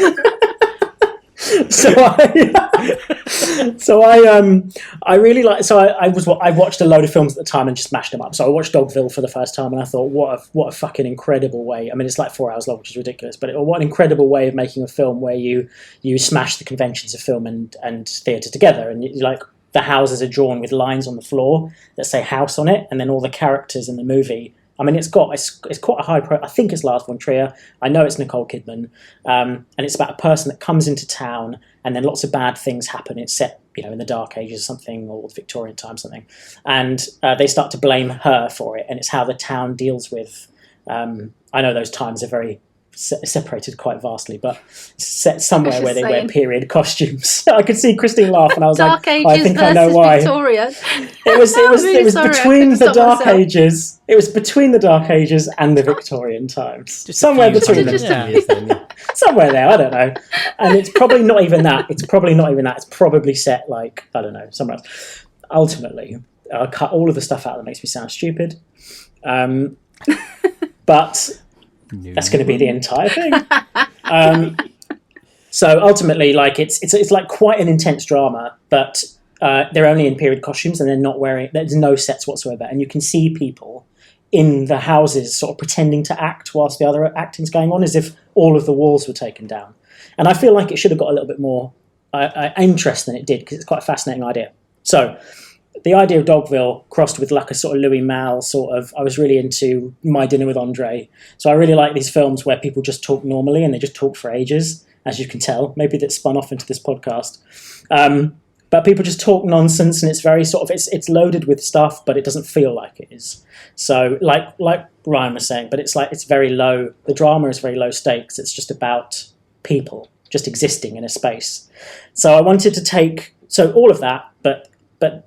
I really like. So I watched a load of films at the time and just mashed them up. So I watched Dogville for the first time, and I thought, what a fucking incredible way. I mean, it's like 4 hours long, which is ridiculous, but what an incredible way of making a film where you smash the conventions of film and theatre together, and you like the houses are drawn with lines on the floor that say house on it, and then all the characters in the movie. I mean, it's quite a high pro. I think it's Lars von Trier. I know it's Nicole Kidman, and it's about a person that comes into town, and then lots of bad things happen. It's set, in the Dark Ages or something, or Victorian times, something, and they start to blame her for it. And it's how the town deals with. I know those times are very separated quite vastly, but set somewhere where they wear period costumes. I could see Christine laugh, and I was Dark like, Ages I think I know why. Victoria. It was between the Dark Ages. It was between the Dark Ages and the Victorian times. Just somewhere between them. Somewhere there, I don't know. And it's probably not even that. It's probably set like, I don't know, somewhere else. Ultimately, I'll cut all of the stuff out that makes me sound stupid. But that's going to be the entire thing. So ultimately, like it's like quite an intense drama, but they're only in period costumes and they're not wearing. There's no sets whatsoever, and you can see people in the houses sort of pretending to act whilst the other acting's going on, as if all of the walls were taken down. And I feel like it should have got a little bit more interest than it did, because it's quite a fascinating idea. So the idea of Dogville crossed with like a sort of Louis Malle sort of. I was really into My Dinner with Andre. So I really like these films where people just talk normally and they just talk for ages, as you can tell. Maybe that spun off into this podcast. But people just talk nonsense, and it's very sort of it's loaded with stuff, but it doesn't feel like it is. So like Ryan was saying, but it's like it's very low. The drama is very low stakes. It's just about people just existing in a space. So I wanted to take all of that, but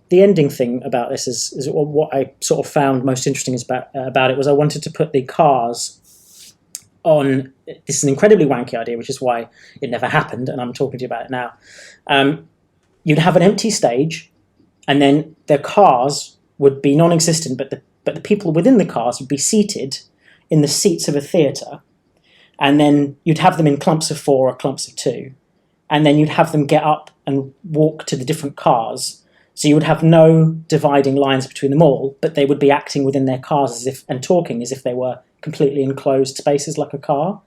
the ending thing about this is what I sort of found most interesting about it was I wanted to put the cars on. This is an incredibly wanky idea, which is why it never happened, and I'm talking to you about it now. You'd have an empty stage, and then the cars would be non-existent, but the people within the cars would be seated in the seats of a theatre, and then you'd have them in clumps of 4 or clumps of 2, and then you'd have them get up and walk to the different cars. So you would have no dividing lines between them all, but they would be acting within their cars and talking as if they were completely enclosed spaces like a car.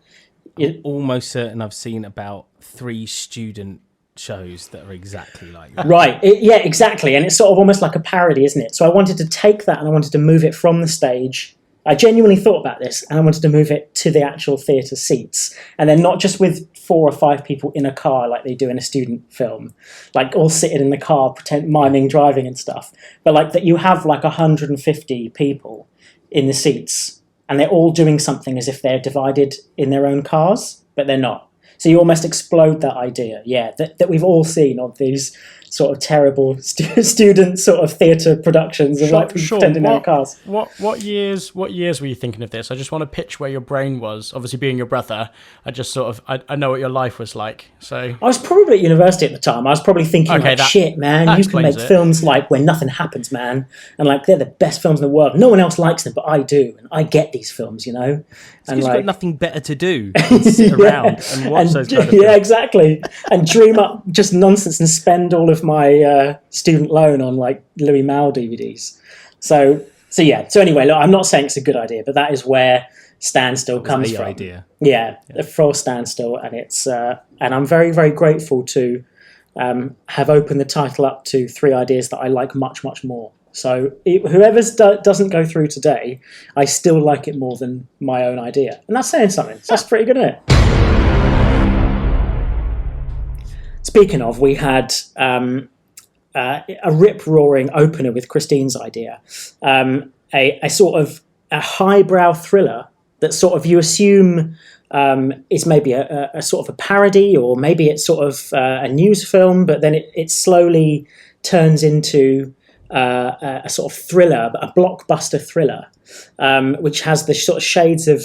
I'm almost certain I've seen about 3 student shows that are exactly like that. Right, yeah, exactly. And it's sort of almost like a parody, isn't it? So I wanted to take that and I wanted to move it from the stage. I genuinely thought about this, and I wanted to move it to the actual theatre seats. And then not just with 4 or 5 people in a car like they do in a student film, like all sitting in the car, miming driving and stuff, but like that you have like 150 people in the seats, and they're all doing something as if they're divided in their own cars, but they're not. So you almost explode that idea, that we've all seen of these sort of terrible student sort of theatre productions of like pretending they're cars. What years were you thinking of this? I just want to pitch where your brain was. Obviously, being your brother, I know what your life was like. So I was probably at university at the time. I was probably thinking, shit, man, you can make films like where nothing happens, man, and like they're the best films in the world. No one else likes them, but I do, and I get these films, you know. And you've got nothing better to do than sit around and watch those kind of films. Yeah, exactly. And dream up just nonsense and spend all of my student loan on like Louis Malle DVDs. So anyway, look, I'm not saying it's a good idea, but that is where Standstill comes from. Idea. Yeah, for Standstill, and it's and I'm very, very grateful to have opened the title up to 3 ideas that I like much, much more. So whoever doesn't go through today, I still like it more than my own idea. And that's saying something. So that's pretty good, isn't it? Speaking of, we had a rip-roaring opener with Christine's idea. A sort of a highbrow thriller that sort of you assume is maybe a sort of a parody, or maybe it's sort of a news film, but then it slowly turns into a sort of thriller, a blockbuster thriller, which has the sort of shades of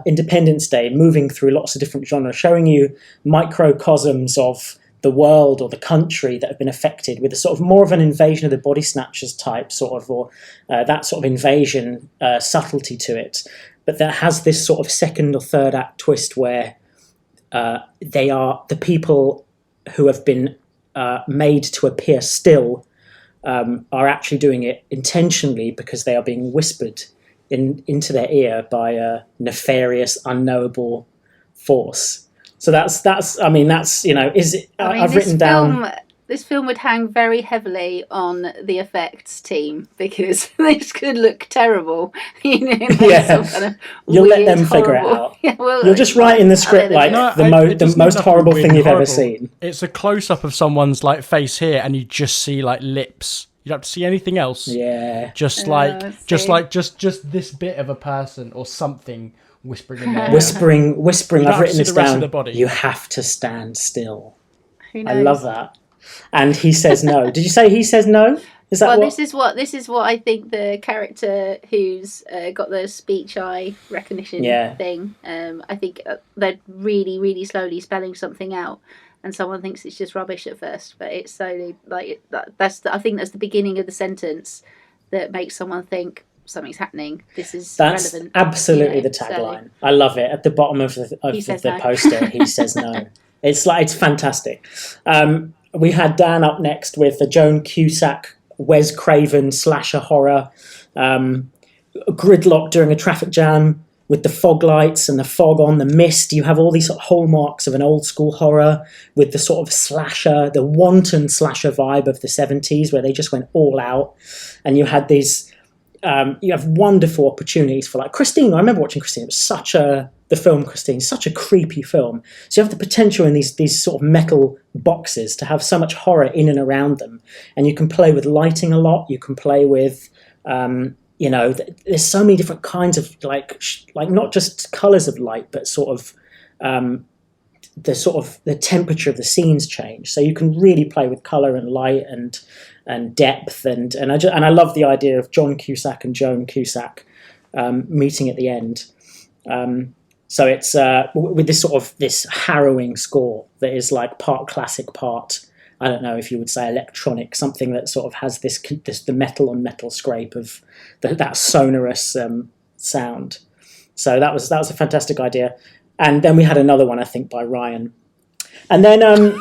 Independence Day, moving through lots of different genres, showing you microcosms of the world or the country that have been affected, with a sort of more of an invasion of the body snatchers type sort of, or that sort of invasion subtlety to it. But that has this sort of second or third act twist where they are the people who have been made to appear still are actually doing it intentionally because they are being whispered into their ear by a nefarious, unknowable force. So that's you know, I've written down. This film would hang very heavily on the effects team because this could look terrible. You know, yeah, kind of you'll weird, let them figure it horrible. out. Yeah, well, you'll just write in the script like the most horrible thing you've ever seen. It's a close up of someone's like face here, and you just see like lips. You don't have to see anything else. Yeah, just this bit of a person or something whispering in there. Whispering. I've written this down. You have to stand still. Who knows? I love that. And he says no. Did you say he says no? Is that this is what I think the character who's got the speech eye recognition thing. I think they're really, really slowly spelling something out, and someone thinks it's just rubbish at first, but it's slowly like I think that's the beginning of the sentence that makes someone think something's happening. That's relevant. Absolutely the tagline. I love it. At the bottom of the poster, he says no. It's fantastic. We had Dan up next with the Joan Cusack, Wes Craven slasher horror, gridlock during a traffic jam with the fog lights and the fog on, the mist. You have all these sort of hallmarks of an old school horror with the sort of slasher, the wanton slasher vibe of the 70s where they just went all out. And you had these, you have wonderful opportunities for like Christine. I remember watching Christine. It was the film Christine, such a creepy film. So you have the potential in these sort of metal boxes to have so much horror in and around them. And you can play with lighting a lot. You can play with, you know, there's so many different kinds of like not just colours of light, but sort of the temperature of the scenes change. So you can really play with colour and light and depth. And I love the idea of John Cusack and Joan Cusack meeting at the end. So it's with this harrowing score that is like part classic, part, I don't know if you would say electronic, something that sort of has the metal on metal scrape of that sonorous sound. So that was a fantastic idea. And then we had another one, I think, by Ryan. And then no,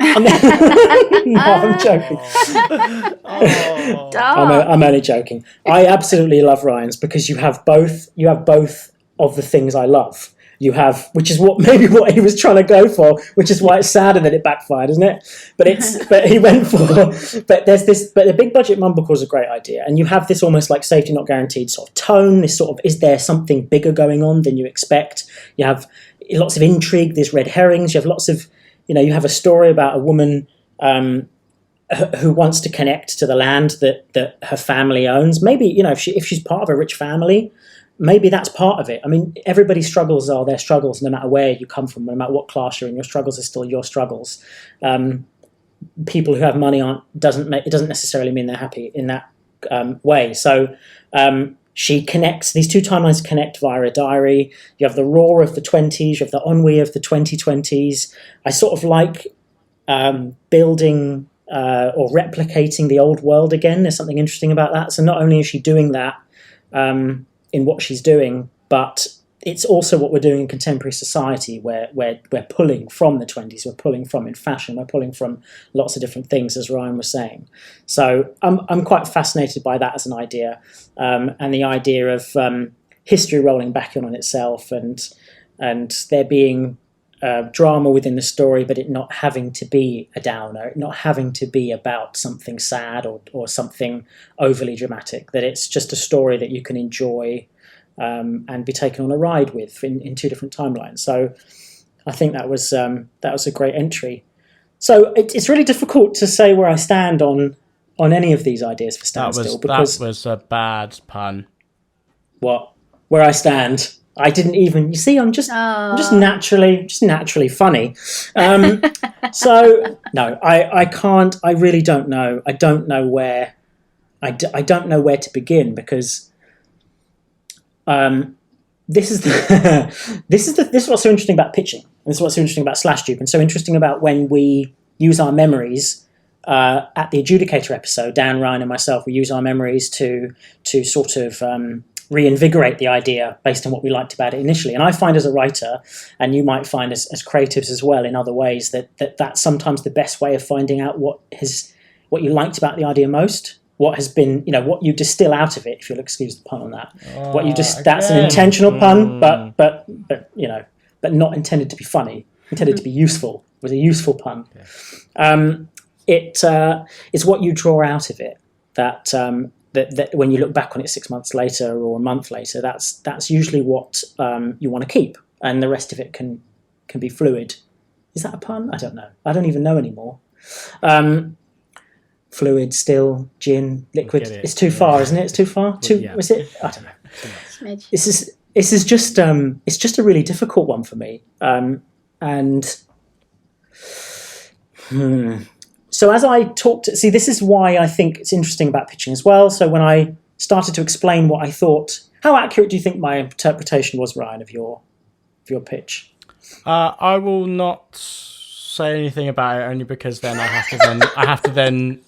I'm joking. I'm only joking. I absolutely love Ryan's because you have both of the things I love. You have, which is what he was trying to go for, which is why it's sadder that it backfired, isn't it? But he went for, but the big budget mumblecore is a great idea, and you have this almost like safety not guaranteed sort of tone. This sort of, is there something bigger going on than you expect? You have lots of intrigue. There's red herrings. You have lots of, you know, you have a story about a woman who wants to connect to the land that her family owns. Maybe, you know, if she's part of a rich family. maybe that's part of it. I mean, everybody's struggles are their struggles, no matter where you come from, no matter what class you're in. Your struggles are still your struggles. People who have money it doesn't necessarily mean they're happy in that way. So she connects, these two timelines connect via a diary. You have the Raw of the 20s, you have the ennui of the 2020s. I sort of like building or replicating the old world again. There's something interesting about that. So not only is she doing that in what she's doing, but it's also what we're doing in contemporary society, where we're pulling from the 20s, we're pulling from in fashion, we're pulling from lots of different things, as Ryan was saying. So I'm quite fascinated by that as an idea, and the idea of history rolling back in on itself, and there being drama within the story, but it not having to be a downer, not having to be about something sad or something overly dramatic, that it's just a story that you can enjoy and be taken on a ride with in two different timelines. So I think that was a great entry. So it's really difficult to say where I stand on any of these ideas for Standstill. That was a bad pun. What? Where I stand? I didn't even. You see, I'm just naturally funny. So no, I can't. I really don't know. I don't know where. I don't know where to begin, because this is what's so interesting about pitching. This is what's so interesting about Slash Dupe, and so interesting about when we use our memories at the Adjudicator episode. Dan, Ryan, and myself, we use our memories to sort of reinvigorate the idea based on what we liked about it initially. And I find as a writer, and you might find as creatives as well in other ways, that's sometimes the best way of finding out what you liked about the idea most. What has been, what you distill out of it, if you'll excuse the pun on that. That's an intentional pun, but not intended to be funny, intended to be useful. It was a useful pun. Yeah. It's what you draw out of it that when you look back on it 6 months later or a month later, that's usually what you want to keep, and the rest of it can be fluid. Is that a pun? I don't know. I don't even know anymore. Fluid, still, gin, liquid. It's too far, isn't it? It's too far. Was it? I don't know. This is just it's just a really difficult one for me. So as I talked, this is why I think it's interesting about pitching as well. So when I started to explain what I thought, how accurate do you think my interpretation was, Ryan, of your pitch? I will not say anything about it, only because then I have to then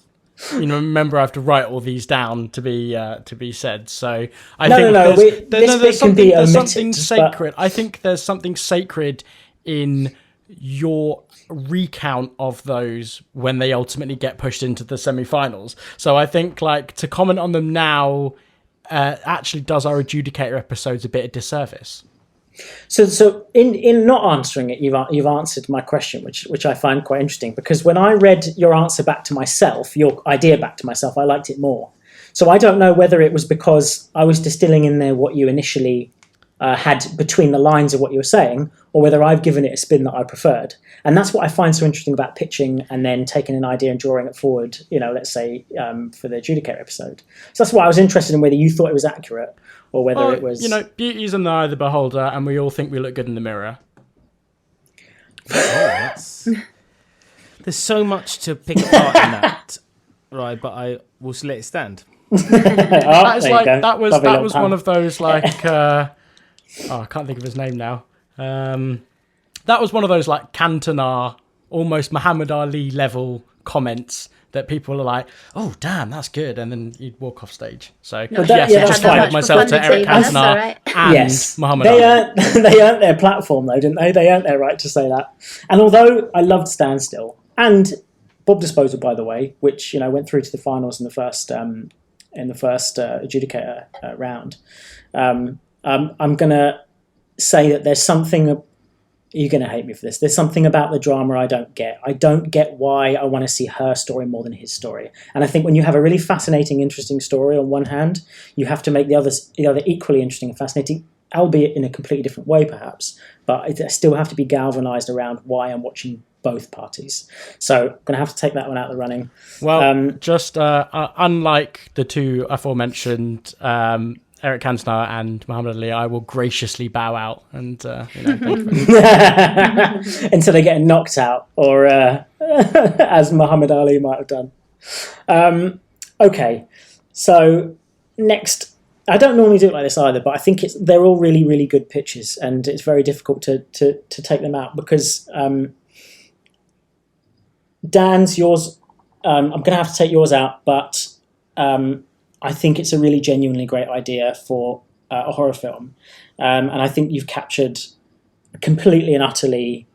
remember I have to write all these down to be said. So I think there's something sacred. I think there's something sacred in your recount of those when they ultimately get pushed into the semi-finals. So I think to comment on them now actually does our Adjudicator episodes a bit of disservice. So in not answering it, you've answered my question, which I find quite interesting, because when I read your answer back to myself, your idea back to myself, I liked it more. So I don't know whether it was because I was distilling in there what you initially had between the lines of what you were saying, or whether I've given it a spin that I preferred. And that's what I find so interesting about pitching and then taking an idea and drawing it forward, let's say for the Adjudicator episode. So that's why I was interested in whether you thought it was accurate, or whether it was... beauty's in the eye of the beholder, and we all think we look good in the mirror. There's so much to pick apart in that, right? But I will let it stand. That was one of those I can't think of his name now. That was one of those Cantona, almost Muhammad Ali level comments that people are like, "Oh, damn, that's good," and then you'd walk off stage. So I just find myself to Eric Cantona and Muhammad Ali. They earned their platform, though, didn't they? They earned their right to say that. And although I loved Standstill and Bob Disposal, by the way, which went through to the finals in the first Adjudicator round, I'm gonna say that there's something. You're going to hate me for this. There's something about the drama I don't get. I don't get why I want to see her story more than his story. And I think when you have a really fascinating, interesting story on one hand, you have to make the other equally interesting and fascinating, albeit in a completely different way, perhaps. But I still have to be galvanized around why I'm watching both parties. So I'm going to have to take that one out of the running. Well, unlike the two aforementioned, Eric Cantona and Muhammad Ali, I will graciously bow out and thank you. Until they get knocked out, or as Muhammad Ali might have done. Okay, so next, I don't normally do it like this either, but I think they're all really, really good pitches, and it's very difficult to take them out because Dan's, yours, I'm going to have to take yours out, but I think it's a really genuinely great idea for a horror film, and I think you've captured completely and utterly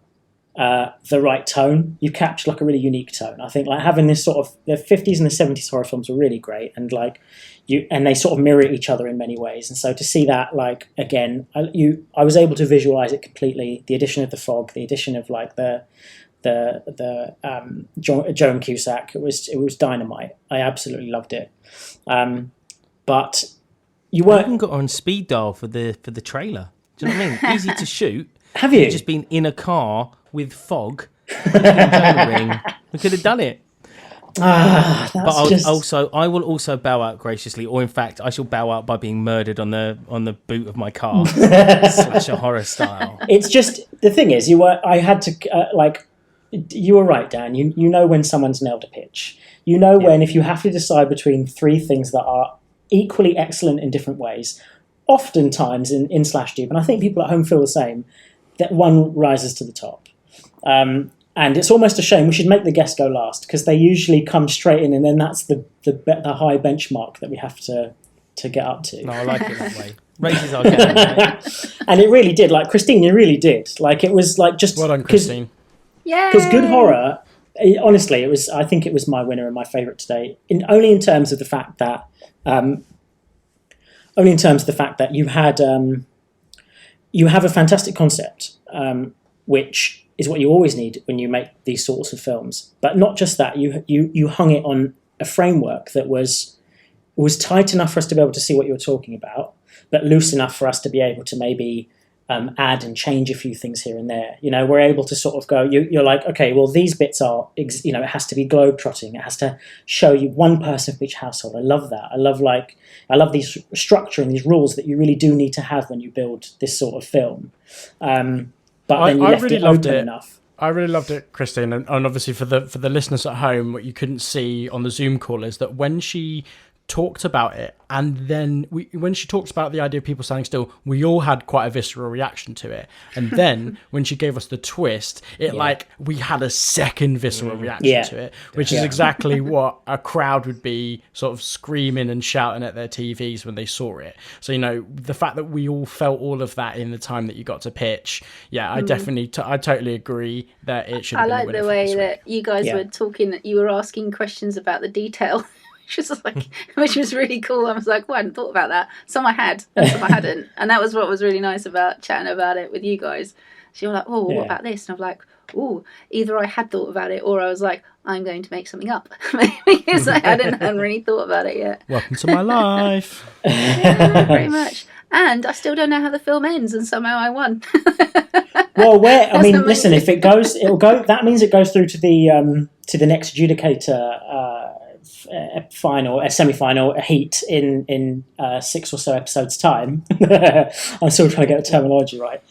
the right tone. You've captured like a really unique tone. I think like having this sort of the 50s and the 70s horror films were really great, and like and they sort of mirror each other in many ways. And so to see that, like, again, I was able to visualize it completely. The addition of the fog, the addition of like the Joan Cusack, it was dynamite. I absolutely loved it. But you weren't. I even got on speed dial for the trailer. Do you know what I mean? Easy to shoot. Have you? You've just been in a car with fog. We could have done it. But I will also bow out graciously, or in fact, I shall bow out by being murdered on the boot of my car, slasher horror style. It's just the thing is, you were right, Dan. You know when someone's nailed a pitch. You know when if you have to decide between three things that are equally excellent in different ways, oftentimes in Slash Dupe, and I think people at home feel the same, that one rises to the top. And it's almost a shame. We should make the guest go last because they usually come straight in, and then that's the high benchmark that we have to get up to. No, I like it that way. Raises our game, right? And it really did. Like, Christine, you really did. Like, it was like just... Well done, Christine. Yeah. Because good horror, honestly, I think it was my winner and my favourite today. Only in terms of the fact that you have a fantastic concept, which is what you always need when you make these sorts of films. But not just that, you hung it on a framework that was tight enough for us to be able to see what you were talking about, but loose enough for us to be able to maybe add and change a few things here and there. You know, we're able to sort of go, you're like, okay, well, these bits are, it has to be globe-trotting. It has to show you one person from each household. I love that. I love these structure and these rules that you really do need to have when you build this sort of film. But then you left it open enough. I really loved it, Christine, and obviously for the listeners at home, what you couldn't see on the Zoom call is that when she talked about it, and then when she talked about the idea of people standing still, we all had quite a visceral reaction to it. And then when she gave us the twist, we had a second visceral reaction to it, which is exactly what a crowd would be sort of screaming and shouting at their TVs when they saw it. So, the fact that we all felt all of that in the time that you got to pitch, I definitely, I totally agree that it should have been a winner. I like the way that you guys were talking, you were asking questions about the detail. Which was really cool. I was like, well, I hadn't thought about that. Some I had, and some I hadn't. And that was what was really nice about chatting about it with you guys. So you're like, oh, what about this? And I'm like, oh, either I had thought about it, or I was like, I'm going to make something up. Because I hadn't really thought about it yet. Welcome to my life. Yeah, pretty much. And I still don't know how the film ends, and somehow I won. Well, listen, if it goes, it'll go. That means it goes through to the next adjudicator final, a semi-final, a heat in 6 or so episodes' time. I'm still trying to get the terminology right.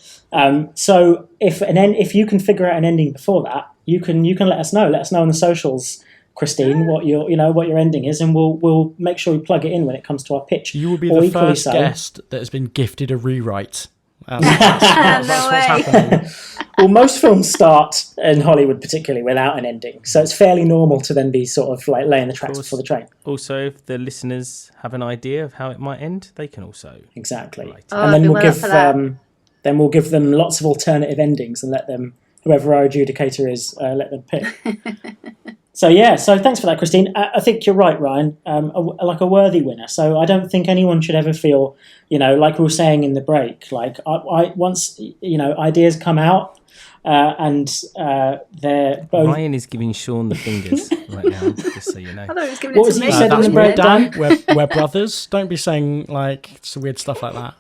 So if you can figure out an ending before that, you can let us know. Let us know on the socials, Christine, what your ending is, and we'll make sure we plug it in when it comes to our pitch. You will be the first guest that has been gifted a rewrite. That's what's happening. Well, most films start in Hollywood particularly without an ending, so it's fairly normal to then be sort of like laying the tracks before the train. Also, if the listeners have an idea of how it might end, they can also exactly. And then we'll give them lots of alternative endings and let them, whoever our adjudicator is, let them pick. So thanks for that, Christine. I think you're right, Ryan. Like a worthy winner. So I don't think anyone should ever feel, like we were saying in the break. Like once ideas come out, and they're both. Ryan is giving Sean the fingers right now, just so you know. I thought he was giving What it was to he me. said in the break, Dan? We're brothers. Don't be saying like some weird stuff like that.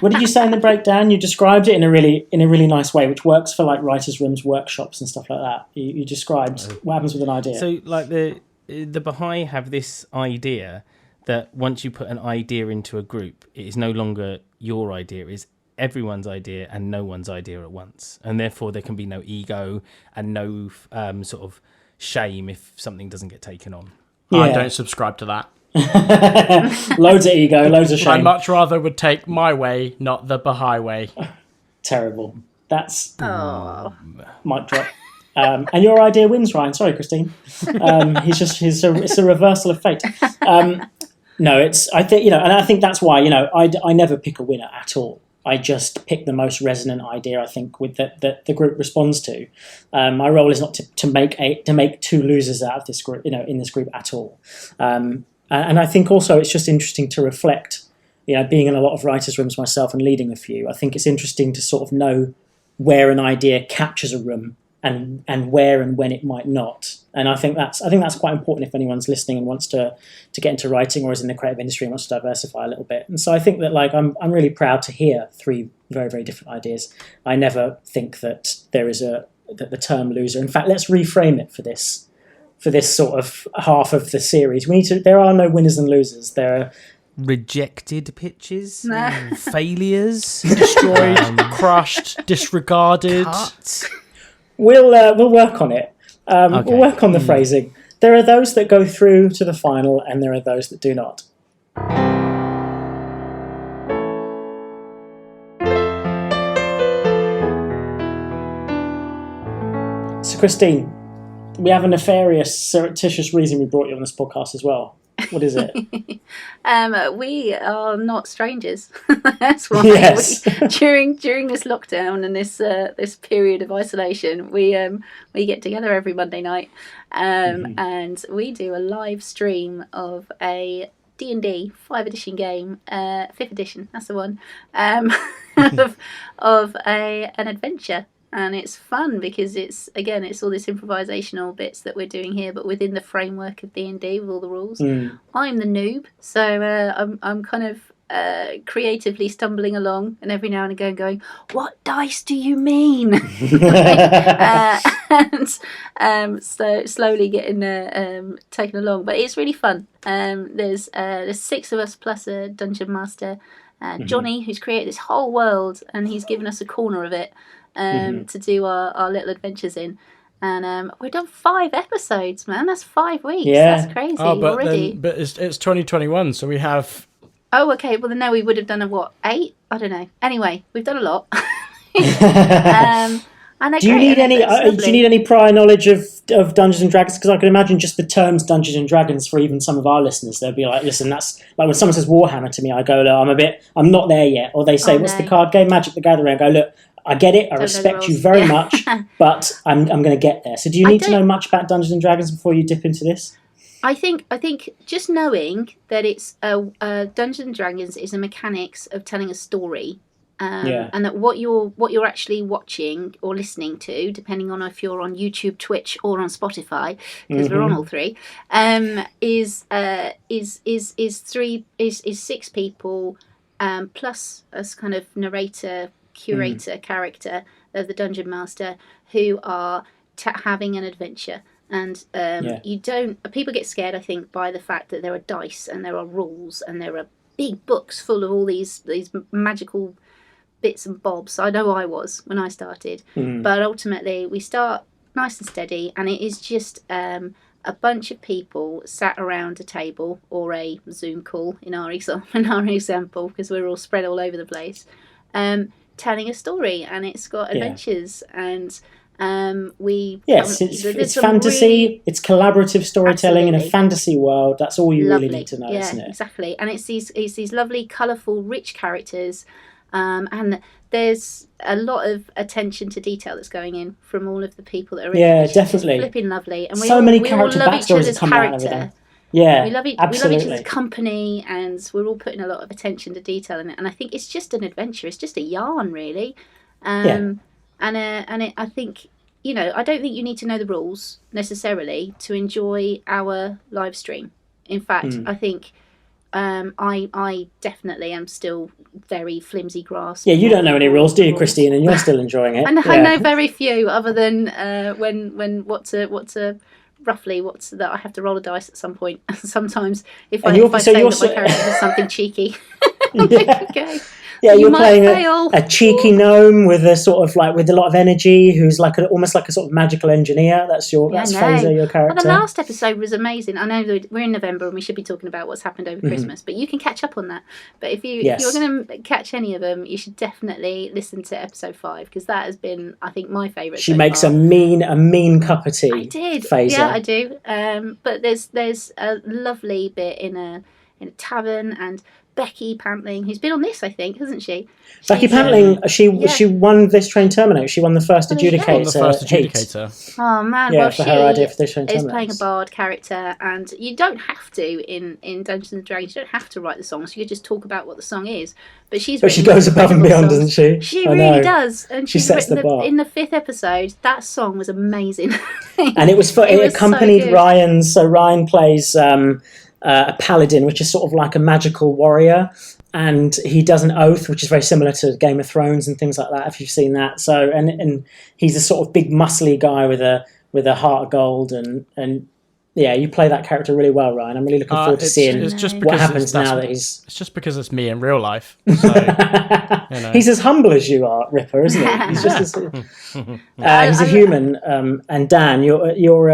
What did you say in the breakdown? You described it in a really nice way, which works for like writers' rooms, workshops, and stuff like that. You described what happens with an idea. So, like the Baha'i have this idea that once you put an idea into a group, it is no longer your idea, it is everyone's idea and no one's idea at once. And therefore there can be no ego and no sort of shame if something doesn't get taken on. Yeah. I don't subscribe to that. Loads of ego, loads of shame. I much rather would take my way, not the Baha'i way. Terrible. That's mic drop. And your idea wins, Ryan. Sorry, Christine. It's a reversal of fate. No, I think that's why, I never pick a winner at all. I just pick the most resonant idea, I think, with that the group responds to. My role is not to make two losers out of this group, in this group at all. And I think also it's just interesting to reflect, being in a lot of writers' rooms myself and leading a few. I think it's interesting to sort of know where an idea captures a room and where and when it might not. And I think that's quite important if anyone's listening and wants to get into writing or is in the creative industry and wants to diversify a little bit. And so I think that I'm really proud to hear three very, very different ideas. I never think that there is that the term loser. In fact, let's reframe it for this sort of half of the series. There are no winners and losers. There are rejected pitches, failures, destroyed, crushed, disregarded. Cut. We'll work on it. Okay. We'll work on the phrasing. There are those that go through to the final, and there are those that do not. So, Christine, we have a nefarious, surreptitious reason we brought you on this podcast as well. What is it? We are not strangers. That's why. Yes. During this lockdown and this period of isolation, we get together every Monday night, and we do a live stream of a D&D 5th edition game, 5th edition. That's the one. of an adventure. And it's fun because it's all this improvisational bits that we're doing here, but within the framework of D&D with all the rules. I'm the noob, so I'm kind of creatively stumbling along, and every now and again going, "What dice do you mean?" So slowly getting taken along, but it's really fun. There's 6 of us plus a dungeon master, Johnny, who's created this whole world, and he's given us a corner of it. To do our little adventures in, and we've done 5 episodes, man. That's 5 weeks. That's crazy already. But it's 2021, so we have. Oh, okay. Well, then no, we would have done 8? I don't know. Anyway, we've done a lot. Do you need any prior knowledge of Dungeons and Dragons? Because I can imagine just the terms Dungeons and Dragons for even some of our listeners. They'll be like, "Listen, that's like when someone says Warhammer to me, I go, look, I'm not there yet." Or they say, "What's the card game? Magic the Gathering." I go, "Look, I get it. I respect you very much, but I'm going to get there." So do you need to know much about Dungeons and Dragons before you dip into this? I think just knowing that it's Dungeons and Dragons is a mechanics of telling a story, and that what you're actually watching or listening to, depending on if you're on YouTube, Twitch, or on Spotify, because we're on all 3, is 6 people plus a kind of narrator, curator character of the dungeon master who are having an adventure. And people get scared, I think, by the fact that there are dice and there are rules and there are big books full of all these magical bits and bobs. I know I was when I started, but ultimately we start nice and steady, and it is just a bunch of people sat around a table or a Zoom call in our example, because we're all spread all over the place, telling a story, and it's got adventures and it's fantasy, it's collaborative storytelling in a fantasy world. That's all you really need to know, isn't it? Exactly. And it's these lovely, colourful, rich characters, and there's a lot of attention to detail that's going in from all of the people that are in it. Yeah, definitely. It's flipping lovely, and we character all love each other's character. Yeah, we love each other's company, and we're all putting a lot of attention to detail in it. And I think it's just an adventure. It's just a yarn, really. I think, I don't think you need to know the rules necessarily to enjoy our live stream. In fact, I think I definitely am still very flimsy grasp. Yeah, you don't know any rules, do you, Christine? And you're still enjoying it. And I know very few, other than when what to roughly what's that I have to roll a dice at some point. Sometimes if I say that my character does something cheeky. Okay. Yeah, you're playing a cheeky gnome with a sort of like with a lot of energy, who's like almost like a sort of magical engineer. That's Fraser, your character. Well, the last episode was amazing. I know we're in November and we should be talking about what's happened over Christmas, but you can catch up on that. But if you're going to catch any of them, you should definitely listen to episode 5 because that has been, I think, my favourite. She makes a mean cup of tea. I did, Fraser. Yeah, I do. But there's a lovely bit in a tavern and. Becky Pantling, who's been on this, I think, hasn't she? Becky Pantling, she won this Train Terminator. She won the first adjudicator. Oh man, yeah, for her idea for this Train Terminator. Is playing a bard character, and you don't have to in Dungeons and Dragons. You don't have to write the songs. You could just talk about what the song is. But she goes above and beyond, doesn't she? She really does, and she sets the bar. In the 5th episode, that song was amazing, and it accompanied so Ryan. So Ryan plays. A paladin, which is sort of like a magical warrior, and he does an oath, which is very similar to Game of Thrones and things like that. If you've seen that, so and he's a sort of big muscly guy with a heart of gold, and yeah, you play that character really well, Ryan. I'm really looking forward to seeing what happens now that he's. It's just because it's me in real life. So, He's as humble as you are, Ripper, isn't he? He's just he's a human, and Dan, you're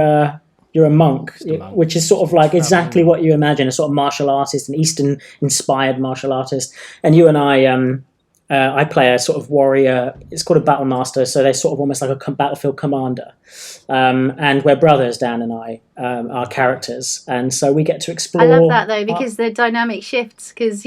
a monk, which is sort of like exactly what you imagine, a sort of martial artist, an Eastern-inspired martial artist. And you and I play a sort of warrior. It's called a battle master, so they're sort of almost like a battlefield commander. And we're brothers, Dan and I, our characters. And so we get to explore. I love that, though, because the dynamic shifts, because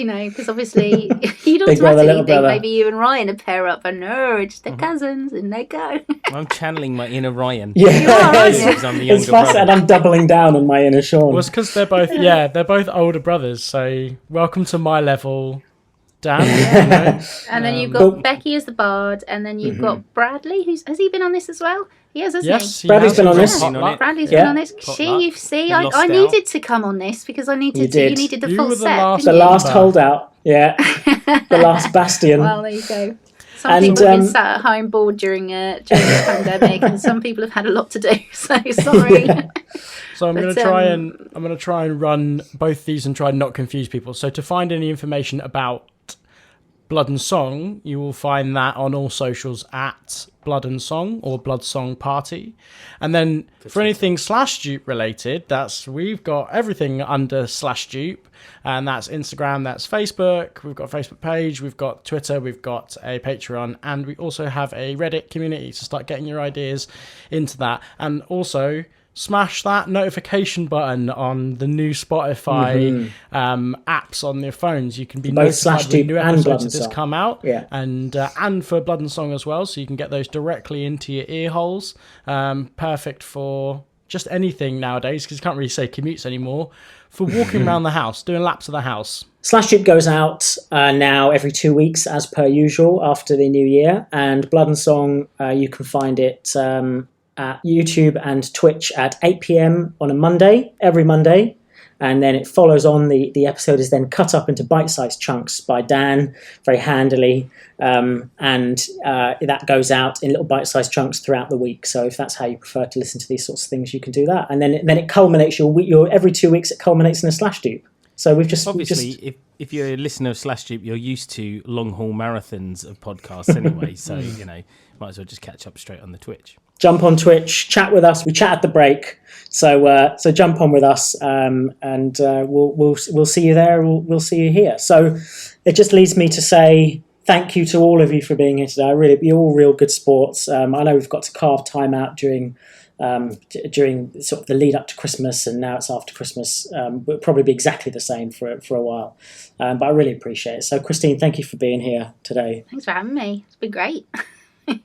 obviously you'd automatically think maybe you and Ryan would pair up, and no, it's the cousins, and they go. I'm channeling my inner Ryan. Yeah, you are, aren't you? I'm the younger brother. And I'm doubling down on my inner Sean. Well, it's because they're both older brothers, so welcome to my level. Dan, and then you've got Becky as the bard, and then you've got Bradley, has he been on this as well? He has, hasn't he? Bradley's been on this. Bradley's been on this. I needed to come on this because I needed you needed the full set. The last holdout, yeah, the last bastion. Well, there you go. Some people have been sat at home bored during the pandemic, and some people have had a lot to do. So sorry. So I'm going to try and run both these and try and not confuse people. So to find any information about Blood and Song, you will find that on all socials at Blood and Song or Blood Song Party. And then for anything /Dupe related, we've got everything under /Dupe, and that's Instagram, that's Facebook, we've got a Facebook page, we've got Twitter, we've got a Patreon, and we also have a Reddit community, so start getting your ideas into that. And also smash that notification button on the new Spotify apps on their phones. You can be notified when new episodes of this come out, and for Blood and Song as well, so you can get those directly into your ear holes. Perfect for just anything nowadays, because you can't really say commutes anymore. For walking around the house, doing laps of the house. /Dupe goes out now every 2 weeks, as per usual, after the new year. And Blood and Song, you can find it at YouTube and Twitch at 8 p.m. on a Monday, every Monday. And then it follows on. The episode is then cut up into bite-sized chunks by Dan, very handily. And that goes out in little bite-sized chunks throughout the week. So if that's how you prefer to listen to these sorts of things, you can do that. And then it culminates your every 2 weeks. It culminates in a /Dupe. So if you're a listener of /Dupe, you're used to long haul marathons of podcasts anyway. So might as well just catch up straight on the Twitch. Jump on Twitch, chat with us. We chat at the break, so jump on with us, and we'll see you there. We'll see you here. So it just leads me to say thank you to all of you for being here today. You're all real good sports. I know we've got to carve time out during sort of the lead up to Christmas, and now it's after Christmas. It'll probably be exactly the same for a while, but I really appreciate it. So Christine, thank you for being here today. Thanks for having me. It's been great.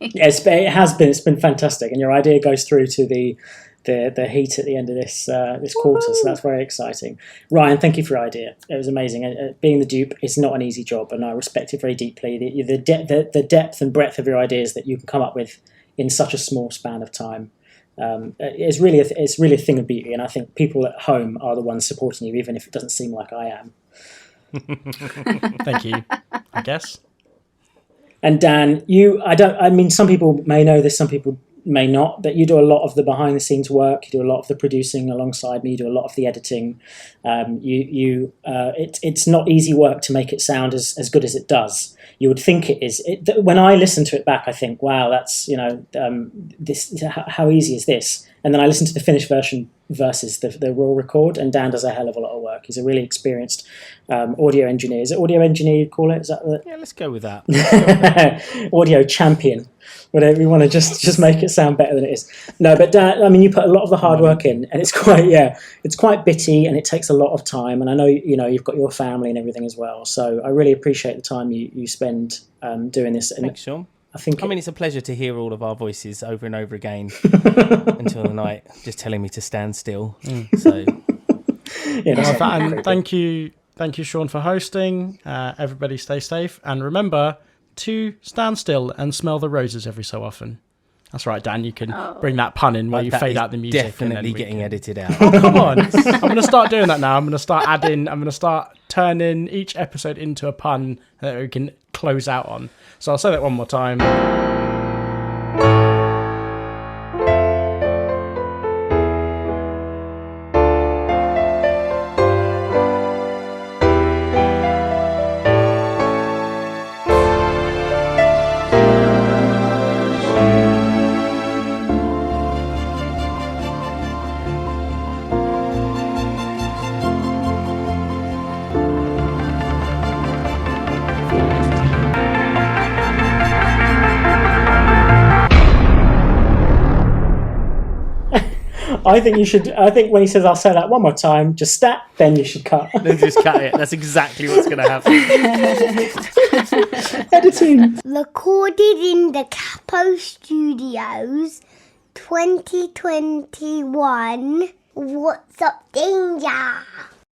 Yes, it has been. It's been fantastic, and your idea goes through to the heat at the end of this quarter, so that's very exciting. Ryan, thank you for your idea. It was amazing. Being the dupe is not an easy job, and I respect it very deeply. The depth and breadth of your ideas that you can come up with in such a small span of time. It's really a thing of beauty, and I think people at home are the ones supporting you, even if it doesn't seem like I am. Thank you, I guess. And Dan, some people may know this, some people may not, but you do a lot of the behind the scenes work. You do a lot of the producing alongside me. You do a lot of the editing. It's not easy work to make it sound as good as it does. You would think it is. When I listen to it back, I think, wow, that's, this. How easy is this? And then I listen to the finished version versus the raw record, and Dan does a hell of a lot of work. He's a really experienced audio engineer. Is it audio engineer you'd call it? Is that Yeah, let's go with that. Audio champion. Whatever you want to just make it sound better than it is. No, but Dan, I mean, you put a lot of the hard work in, and it's quite bitty, and it takes a lot of time. And I know you've got your family and everything as well. So I really appreciate the time you spend doing this. And thanks, Sean. I mean, it's a pleasure to hear all of our voices over and over again until the night, just telling me to stand still. So, and thank you, Sean, for hosting. Everybody, stay safe, and remember to stand still and smell the roses every so often. That's right, Dan. You can bring that pun in where you fade out the music. Definitely getting edited out. Oh, come on! I'm going to start doing that now. I'm going to start adding. I'm going to start turning each episode into a pun that we can close out on. So I'll say that one more time. I think when he says, I'll say that one more time, just stat, then you should cut. Then just cut it. That's exactly what's going to happen. Editing. Recorded in the Capo Studios, 2021. What's up, danger?